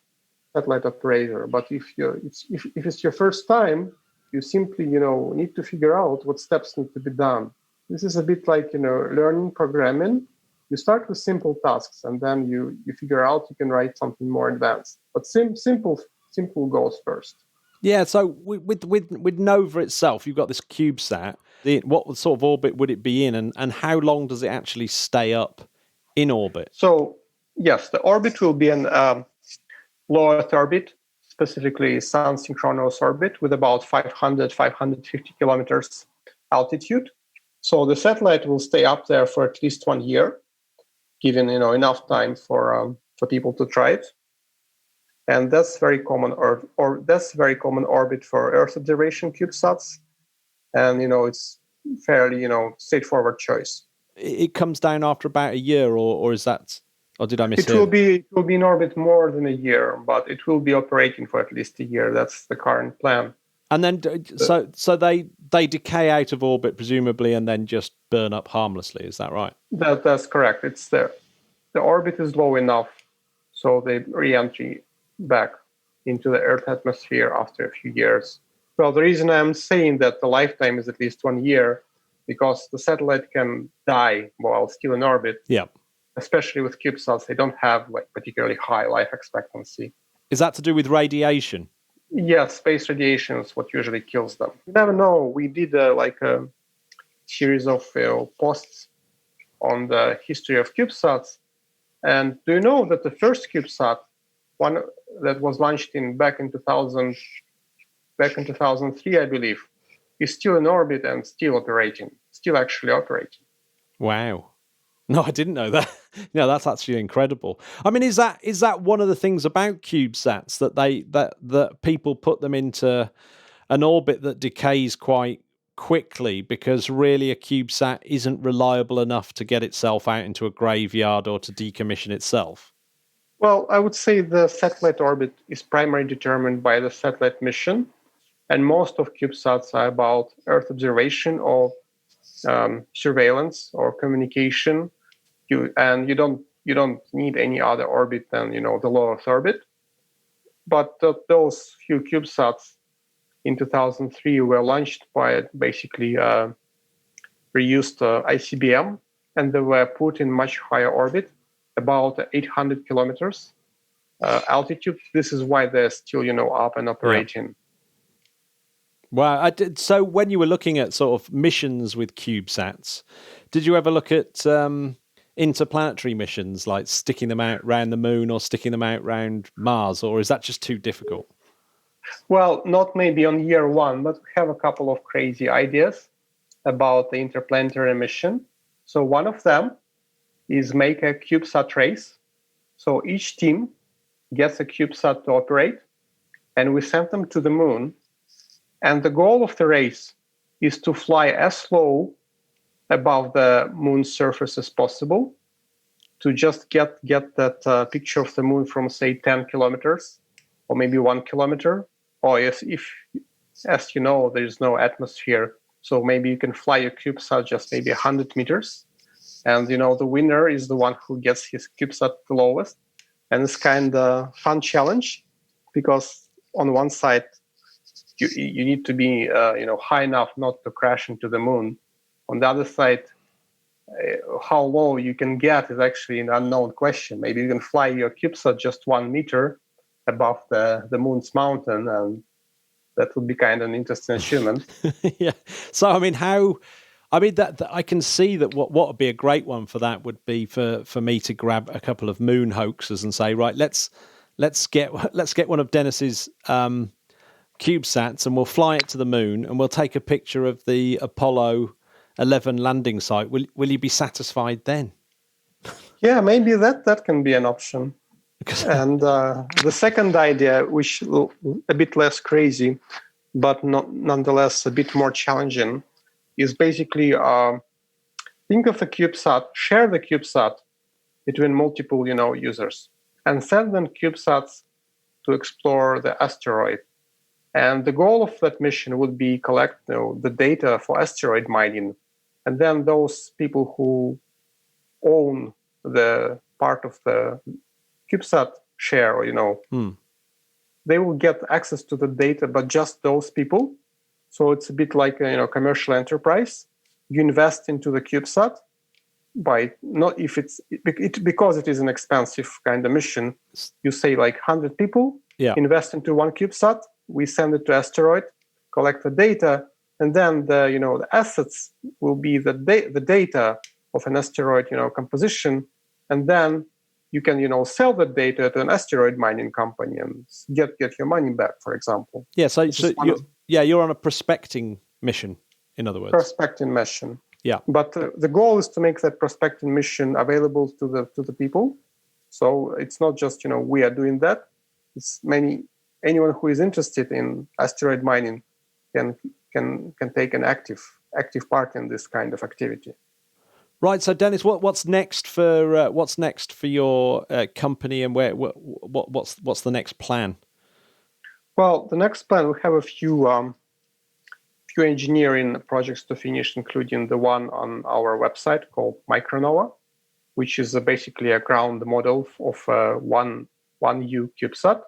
satellite operator. But if it's your first time, you simply need to figure out what steps need to be done. This is a bit like learning programming. You start with simple tasks, and then you figure out you can write something more advanced. But simple goes first. Yeah. So with Nova itself, you've got this CubeSat. What sort of orbit would it be in, and how long does it actually stay up in orbit? So yes, the orbit will be an low Earth orbit, specifically sun-synchronous orbit, with about 550 kilometers altitude. So the satellite will stay up there for at least 1 year, given enough time for people to try it. And that's very common, or that's very common orbit for Earth observation CubeSats. And it's fairly straightforward choice. It comes down after about a year, or is that? Or did I miss it? It will be in orbit more than a year, but it will be operating for at least a year. That's the current plan. And then, so they decay out of orbit presumably, and then just burn up harmlessly. Is that right? That's correct. It's there. The orbit is low enough, so they re-entry back into the Earth atmosphere after a few years. Well, the reason I'm saying that the lifetime is at least 1 year, because the satellite can die while still in orbit. Yeah. Especially with CubeSats, they don't have particularly high life expectancy. Is that to do with radiation? Yes, space radiation is what usually kills them. You never know. We did a series of posts on the history of CubeSats. And do you know that the first CubeSat, one that was launched back in 2003, I believe, is still in orbit and still actually operating. Wow. No, I didn't know that. That's actually incredible. I mean, is that one of the things about CubeSats that people put them into an orbit that decays quite quickly, because really a CubeSat isn't reliable enough to get itself out into a graveyard or to decommission itself? Well, I would say the satellite orbit is primarily determined by the satellite mission, and most of CubeSats are about Earth observation or surveillance or communication. You don't need any other orbit than the low Earth orbit. But those few CubeSats in 2003 were launched by basically reused ICBM, and they were put in much higher orbit, about 800 kilometers altitude. This is why they're still up and operating. Yeah. Wow. So when you were looking at sort of missions with CubeSats, did you ever look at interplanetary missions, like sticking them out around the moon or sticking them out around Mars, or is that just too difficult? Well, not maybe on year one, but we have a couple of crazy ideas about the interplanetary mission. So one of them is make a CubeSat race. So each team gets a CubeSat to operate, and we send them to the moon. And the goal of the race is to fly as low above the moon's surface as possible, to just get that picture of the moon from, say, 10 kilometers or maybe 1 kilometer. Or if as you know, there's no atmosphere, so maybe you can fly your CubeSat just maybe 100 meters. And the winner is the one who gets his CubeSat the lowest. And it's kind of fun challenge, because on one side you need to be high enough not to crash into the moon. On the other side, how low you can get is actually an unknown question. Maybe you can fly your CubeSat just 1 meter above the moon's mountain, and that would be kind of an interesting achievement. Yeah. So that I can see that what would be a great one for that would be for me to grab a couple of moon hoaxers and say, right, let's get one of Dennis's CubeSats, and we'll fly it to the moon, and we'll take a picture of the Apollo 11 landing site, will you be satisfied then? Yeah, maybe that can be an option. And the second idea, which a bit less crazy, but nonetheless a bit more challenging, is basically think of a CubeSat, share the CubeSat between multiple, users, and send them CubeSats to explore the asteroid. And the goal of that mission would be collect the data for asteroid mining, and then those people who own the part of the CubeSat share, they will get access to the data, but just those people. So it's a bit like a commercial enterprise. You invest into the CubeSat because it is an expensive kind of mission. You say like 100 people invest into one CubeSat. We send it to asteroid, collect the data, and then the assets will be the data of an asteroid composition, and then you can sell that data to an asteroid mining company and get your money back, for example. Yeah, so you're on a prospecting mission, in other words. Prospecting mission. Yeah. But the goal is to make that prospecting mission available to the people. So it's not just we are doing that. It's anyone who is interested in asteroid mining can take an active part in this kind of activity. Right. So, Dennis, what's next for your company, and what's the next plan? Well, the next plan, we have a few engineering projects to finish, including the one on our website called Micronova, which is basically a ground model of one U CubeSat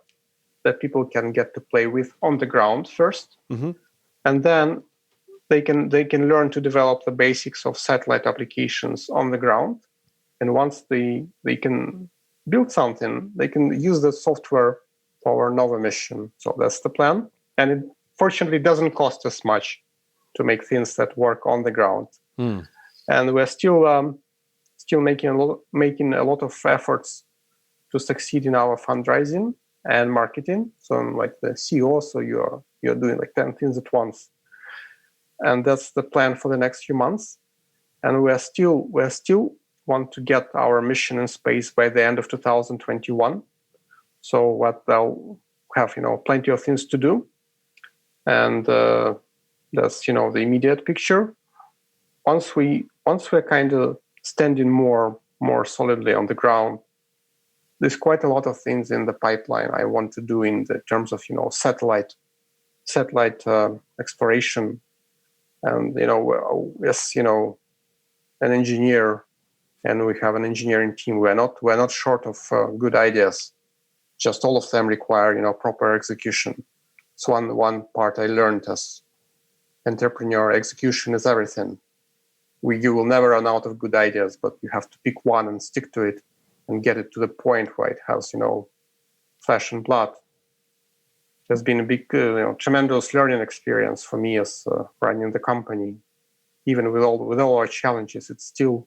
that people can get to play with on the ground first, and then they can learn to develop the basics of satellite applications on the ground. And once they can build something, they can use the software for our Nova mission. So that's the plan. And it fortunately doesn't cost us much to make things that work on the ground. And we're still making a lot of efforts to succeed in our fundraising and marketing. So I'm like the CEO, so you're doing like 10 things at once. And that's the plan for the next few months. And we're still want to get our mission in space by the end of 2021. So what they'll have, plenty of things to do. And that's, the immediate picture. Once we're kind of standing more solidly on the ground, there's quite a lot of things in the pipeline I want to do in the terms of, satellite exploration. And, yes, an engineer, and we have an engineering team. We're not short of good ideas. Just all of them require, proper execution. It's one part I learned as entrepreneur: execution is everything. You will never run out of good ideas, but you have to pick one and stick to it and get it to the point where it has, flesh and blood. Has been a big, tremendous learning experience for me as running the company. Even with all our challenges, it's still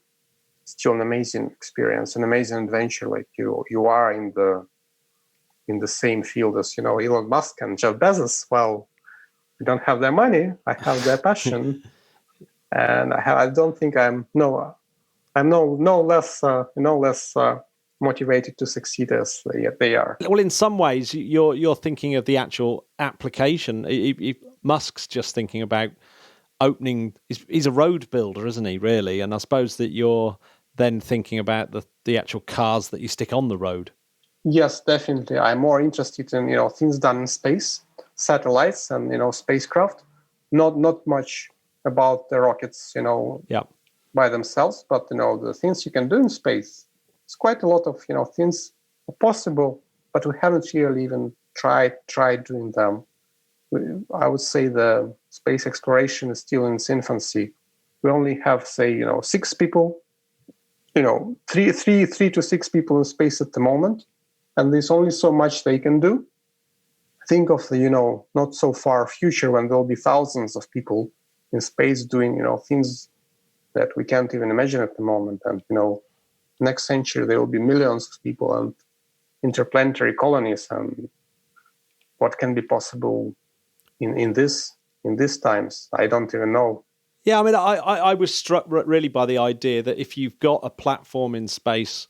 an amazing experience, an amazing adventure. Like you are in the same field as Elon Musk and Jeff Bezos. Well, I don't have their money, I have their passion, and I don't think I'm no less motivated to succeed as they are. Well, in some ways, you're thinking of the actual application. Musk's just thinking about opening. He's a road builder, isn't he? Really, and I suppose that you're then thinking about the actual cars that you stick on the road. Yes, definitely. I'm more interested in things done in space, satellites, and spacecraft. Not much about the rockets, by themselves, but the things you can do in space. It's quite a lot of things are possible, but we haven't really even tried doing them. I would say the space exploration is still in its infancy. We only have, say, 6 people, 3 to 6 people in space at the moment, and there's only so much they can do. Think of the not so far future when there'll be thousands of people in space doing things that we can't even imagine at the moment, and next century there will be millions of people and interplanetary colonies, and what can be possible in these times, I don't even know. Yeah, I mean, I was struck really by the idea that if you've got a platform in space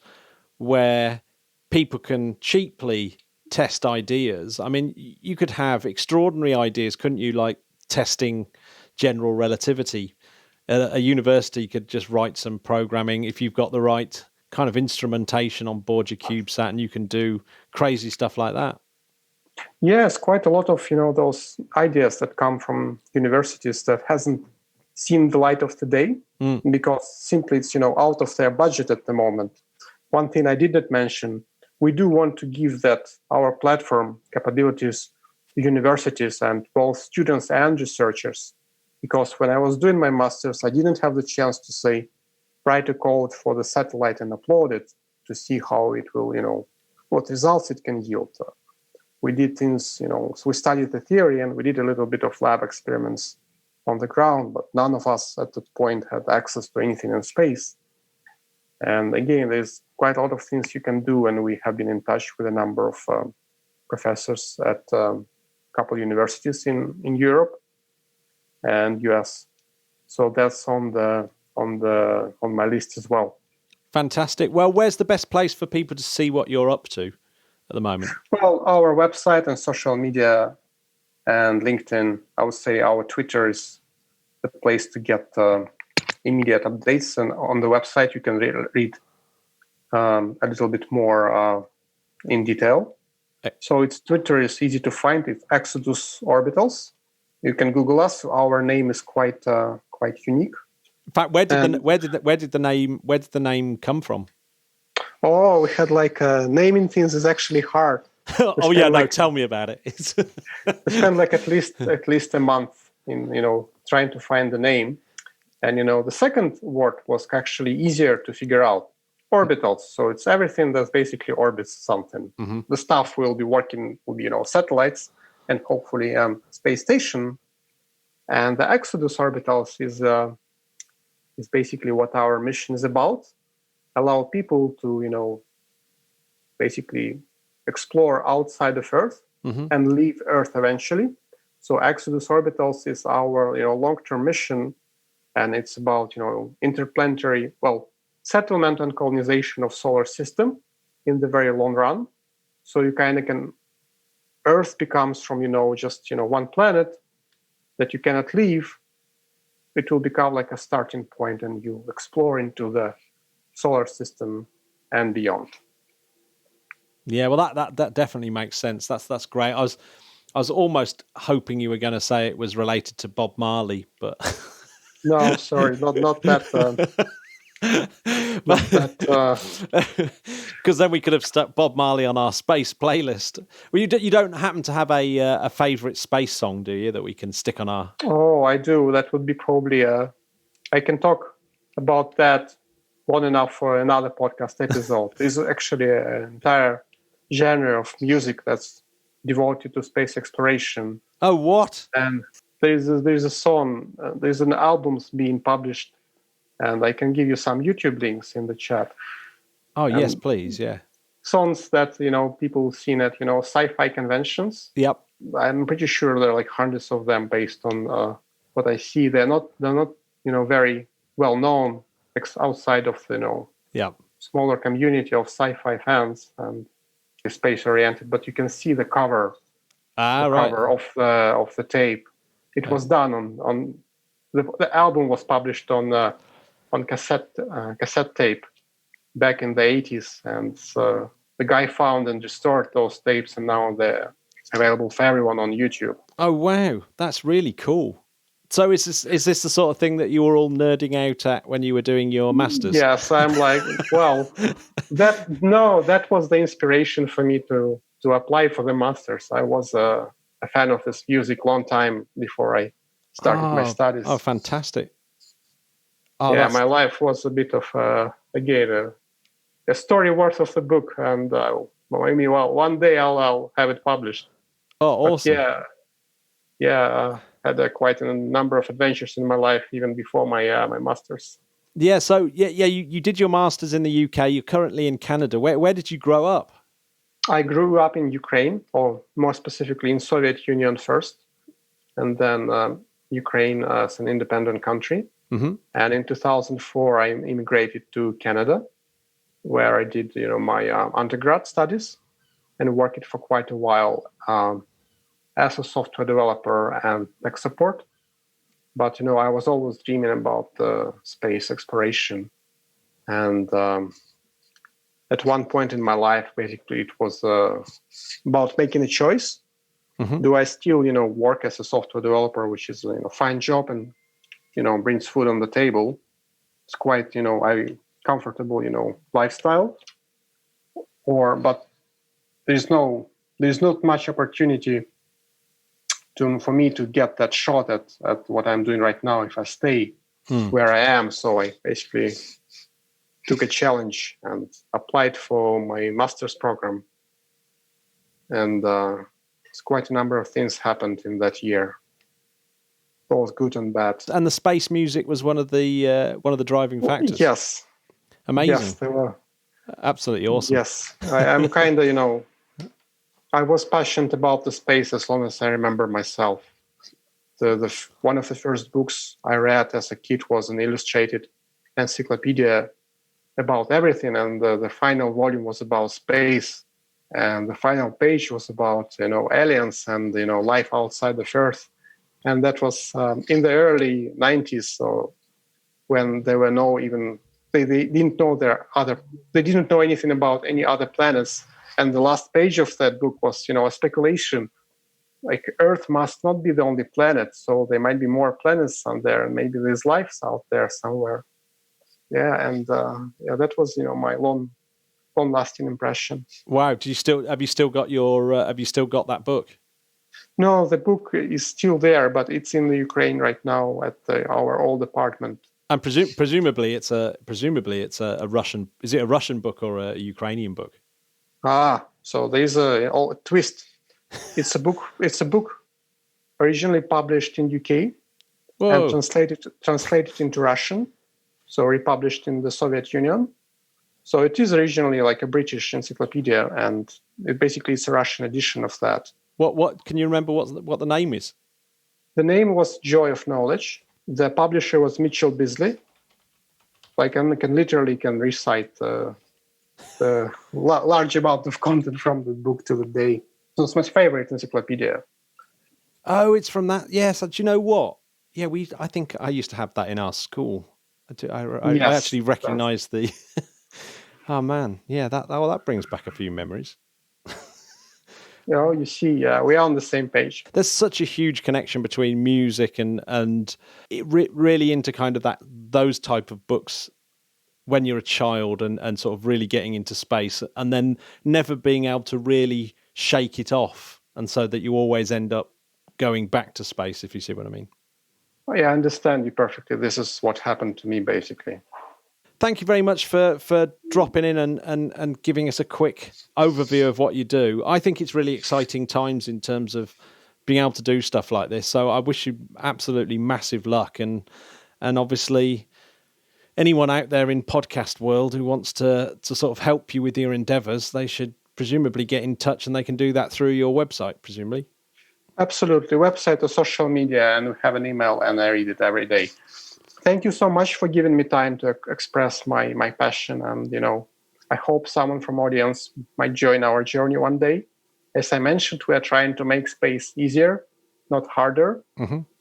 where people can cheaply test ideas, I mean, you could have extraordinary ideas, couldn't you? Like testing general relativity. A university could just write some programming if you've got the right kind of instrumentation on board your CubeSat, and you can do crazy stuff like that. Yes, quite a lot of those ideas that come from universities that hasn't seen the light of the day because simply it's out of their budget at the moment. One thing I did not mention, we do want to give that our platform capabilities to universities and both students and researchers, because when I was doing my master's, I didn't have the chance to say write a code for the satellite and upload it to see how it will what results it can yield. We did things, so we studied the theory and we did a little bit of lab experiments on the ground, but none of us at that point had access to anything in space. And again, there's quite a lot of things you can do, and we have been in touch with a number of professors at a couple of universities in Europe and US. So that's on my list as well. Fantastic. Well, where's the best place for people to see what you're up to at the moment? Well, our website and social media and LinkedIn. I would say our Twitter is the place to get immediate updates. And on the website, you can read a little bit more in detail. So Twitter is easy to find. It's Exodus Orbitals. You can Google us. Our name is quite unique. In fact, where did the name come from? Oh, we had naming things is actually hard. Oh yeah, no, tell me about it. We spent at least a month in trying to find the name, and the second word was actually easier to figure out. Orbitals, so it's everything that basically orbits something. Mm-hmm. The stuff will be satellites and hopefully space station. And the Exodus Orbitals is basically what our mission is about. Allow people to basically explore outside of Earth and leave Earth eventually. So Exodus Orbitals is our long-term mission, and it's about interplanetary settlement and colonization of solar system in the very long run. So you kind of can Earth becomes from just one planet that you cannot leave. It will become like a starting point, and you explore into the solar system and beyond. Yeah, well, that definitely makes sense. That's great. I was almost hoping you were going to say it was related to Bob Marley, but no, sorry, not that. Because then we could have stuck Bob Marley on our space playlist. Well, you don't happen to have a favorite space song, do you, that we can stick on our? Oh, I do. That would be probably I can talk about that long enough for another podcast episode. There's actually an entire genre of music that's devoted to space exploration. Oh, what? And there's a song. There's an album's being published. And I can give you some YouTube links in the chat. Oh, yes, please, yeah. Songs that, people seen at, sci-fi conventions. Yep. I'm pretty sure there are hundreds of them based on what I see. They're not very well known outside of the, smaller community of sci-fi fans and space-oriented. But you can see the cover, cover of the tape. It was done on the album was published on cassette tape back in the 80s, and the guy found and restored those tapes, and now they're available for everyone on YouTube. Oh wow, that's really cool. So is this the sort of thing that you were all nerding out at when you were doing your masters? Yes, I'm like, well, that was the inspiration for me to apply for the masters. I was a fan of this music long time before I started my studies. Oh, fantastic. Oh, yeah, my life was a bit of, a story worth of the book. And maybe, one day I'll have it published. Oh, awesome. But had quite a number of adventures in my life, even before my master's. Yeah, so, you did your master's in the UK. You're currently in Canada. Where did you grow up? I grew up in Ukraine, or more specifically in Soviet Union first. And then Ukraine as an independent country. Mm-hmm. And in 2004, I immigrated to Canada, where I did, my undergrad studies and worked for quite a while as a software developer and tech support. But, I was always dreaming about space exploration. And at one point in my life, basically, it was about making a choice. Mm-hmm. Do I still, work as a software developer, which is a fine job and, brings food on the table. It's quite, comfortable, lifestyle. But there's not much opportunity for me to get that shot at what I'm doing right now if I stay where I am. So I basically took a challenge and applied for my master's program. And it's quite a number of things happened in that year, both good and bad. And the space music was one of the driving factors. Yes. Amazing. Yes, they were. Absolutely awesome. Yes. I'm kind of, I was passionate about the space as long as I remember myself. One of the first books I read as a kid was an illustrated encyclopedia about everything, and the final volume was about space, and the final page was about aliens and life outside of Earth, and that was in the early 90s. So when there were no even they didn't know they didn't know anything about any other planets, and the last page of that book was a speculation. Like Earth must not be the only planet, so there might be more planets out there, and maybe there's life out there somewhere. Yeah, and that was my long-lasting impression. Wow! Have you still got that book? No, the book is still there, but it's in the Ukraine right now at our old apartment. And presumably it's a Russian. Is it a Russian book or a Ukrainian book? So there's a twist. It's a book originally published in UK. Whoa. And translated into Russian, so republished in the Soviet Union. So it is originally like a British encyclopedia, and it's a Russian edition of that. What can you remember what the name is? The name was Joy of Knowledge. The publisher was Mitchell Beasley. I can recite the large amount of content from the book to the day. So it's my favorite encyclopedia. Oh, it's from that. Yes. Do you know what? Yeah, I think I used to have that in our school. I actually recognise the. Oh man, yeah. That brings back a few memories. You see, we are on the same page. There's such a huge connection between music and it really into kind of those type of books when you're a child and sort of really getting into space and then never being able to really shake it off, and so that you always end up going back to space, if you see what I mean. Oh, yeah, I understand you perfectly. This is what happened to me, basically. Thank you very much for dropping in and giving us a quick overview of what you do. I think it's really exciting times in terms of being able to do stuff like this. So I wish you absolutely massive luck. And obviously, anyone out there in podcast world who wants to sort of help you with your endeavours, they should presumably get in touch, and they can do that through your website, presumably. Absolutely. Website or social media, and we have an email, and I read it every day. Thank you so much for giving me time to express my passion. And, I hope someone from audience might join our journey one day. As I mentioned, we are trying to make space easier, not harder,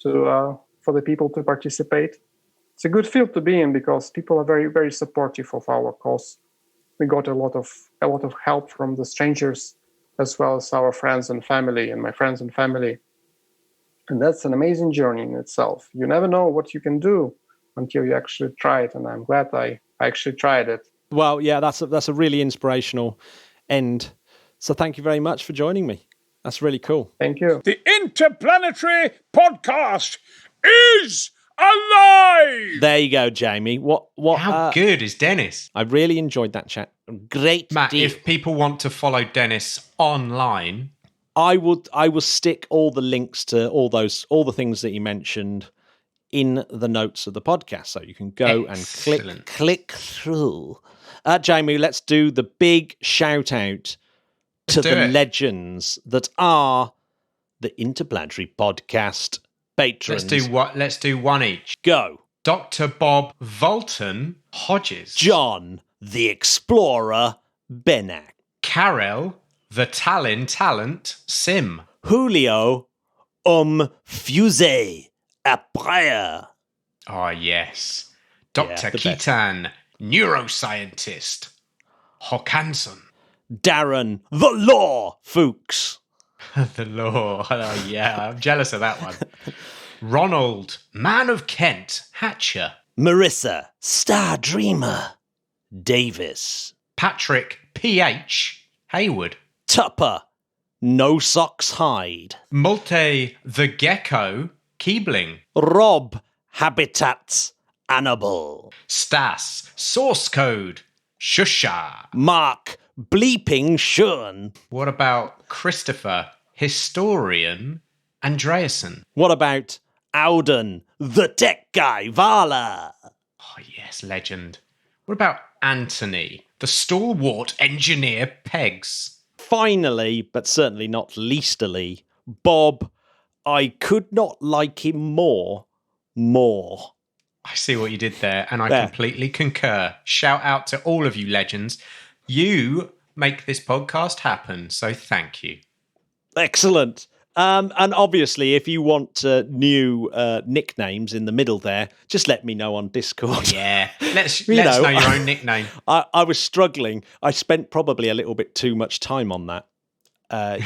for the people to participate. It's a good field to be in because people are very, very supportive of our cause. We got a lot of help from the strangers, as well as our friends and family, and my friends and family. And that's an amazing journey in itself. You never know what you can do until you actually try it, and I'm glad I actually tried it. Well, yeah, that's a really inspirational end. So thank you very much for joining me. That's really cool. Thank you. The Interplanetary podcast is alive! There you go, Jamie. How good is Dennis? I really enjoyed that chat. Great, Matt, deal. if people want to follow Dennis online, I will stick all the links to all the things that you mentioned in the notes of the podcast, so you can go Excellent. and click through. Jamie, let's do the big shout out to the legends that are the Interplanetary podcast patrons. Let's do one each. Go. Dr. Bob Volton Hodges. John, the Explorer Benak. Karel, the Talent Sim. Julio, Fuse Aperture. Oh, yes. Dr. the best. Keaton, neuroscientist. Håkansson. Darren, the Law Fuchs. The law. Oh, yeah, I'm jealous of that one. Ronald, Man of Kent, Hatcher. Marissa, Star Dreamer. Davis. Patrick, PH, Hayward. Tupper, No Socks Hide. Multe, the Gecko, Keebling. Rob, Habitats Annabelle. Stas, Source Code, Shusha. Mark, Bleeping Sean. What about Christopher, Historian, Andreasen? What about Auden, the Tech Guy Vala? Oh, yes, legend. What about Anthony, the Stalwart Engineer Pegs? Finally, but certainly not leastily, Bob, I could not like him more. I see what you did there, and I completely concur. Shout out to all of you legends. You make this podcast happen, so thank you. Excellent. And obviously, if you want new nicknames in the middle there, just let me know on Discord. Yeah, let us know your own nickname. I was struggling. I spent probably a little bit too much time on that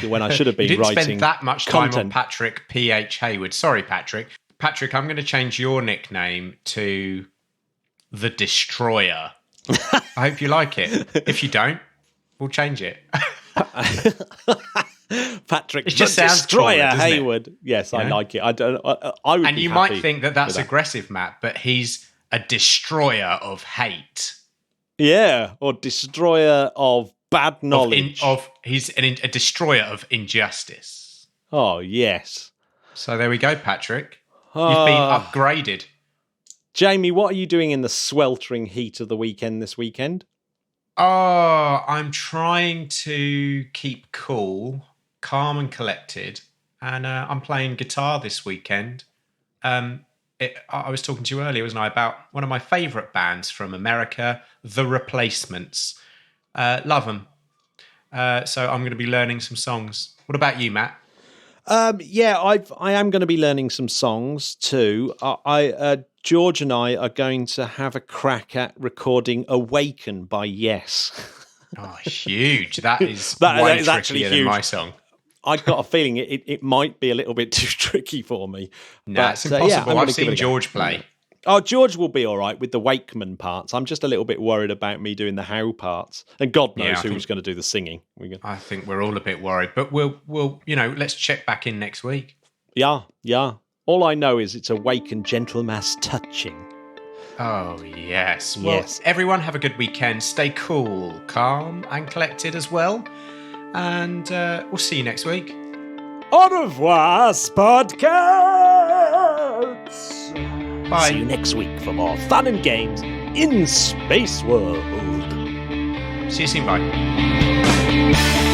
when I should have been you didn't writing spend that much time content. on Patrick P.H. Hayward. Sorry, Patrick. Patrick, I'm going to change your nickname to The Destroyer. I hope you like it. If you don't, we'll change it. Patrick, it just the sounds Destroyer cooler, Hayward. It? Yes, I like it. I would. And be you happy might think that that's with aggressive, Matt, but he's a destroyer of hate. Yeah, or destroyer of bad knowledge. He's a destroyer of injustice. Oh yes. So there we go, Patrick. You've been upgraded. Jamie, what are you doing in the sweltering heat of the weekend this weekend? Oh, I'm trying to keep cool, calm and collected. And I'm playing guitar this weekend. I was talking to you earlier, wasn't I, about one of my favourite bands from America, The Replacements. Love them. So I'm going to be learning some songs. What about you, Matt? I am going to be learning some songs too. George and I are going to have a crack at recording "Awaken" by Yes. Oh, huge! That is way trickier than my song. I've got a feeling it might be a little bit too tricky for me. No, it's impossible. I've seen George play. Oh, George will be all right with the Wakeman parts. I'm just a little bit worried about me doing the how parts. And God knows who's going to do the singing. I think we're all a bit worried. But we'll let's check back in next week. Yeah. All I know is it's Awaken Gentle Mass Touching. Oh, yes. Well, everyone have a good weekend. Stay cool, calm and collected as well. And we'll see you next week. Au revoir, Spodcats! Bye. See you next week for more fun and games in Space World. See you soon. Bye.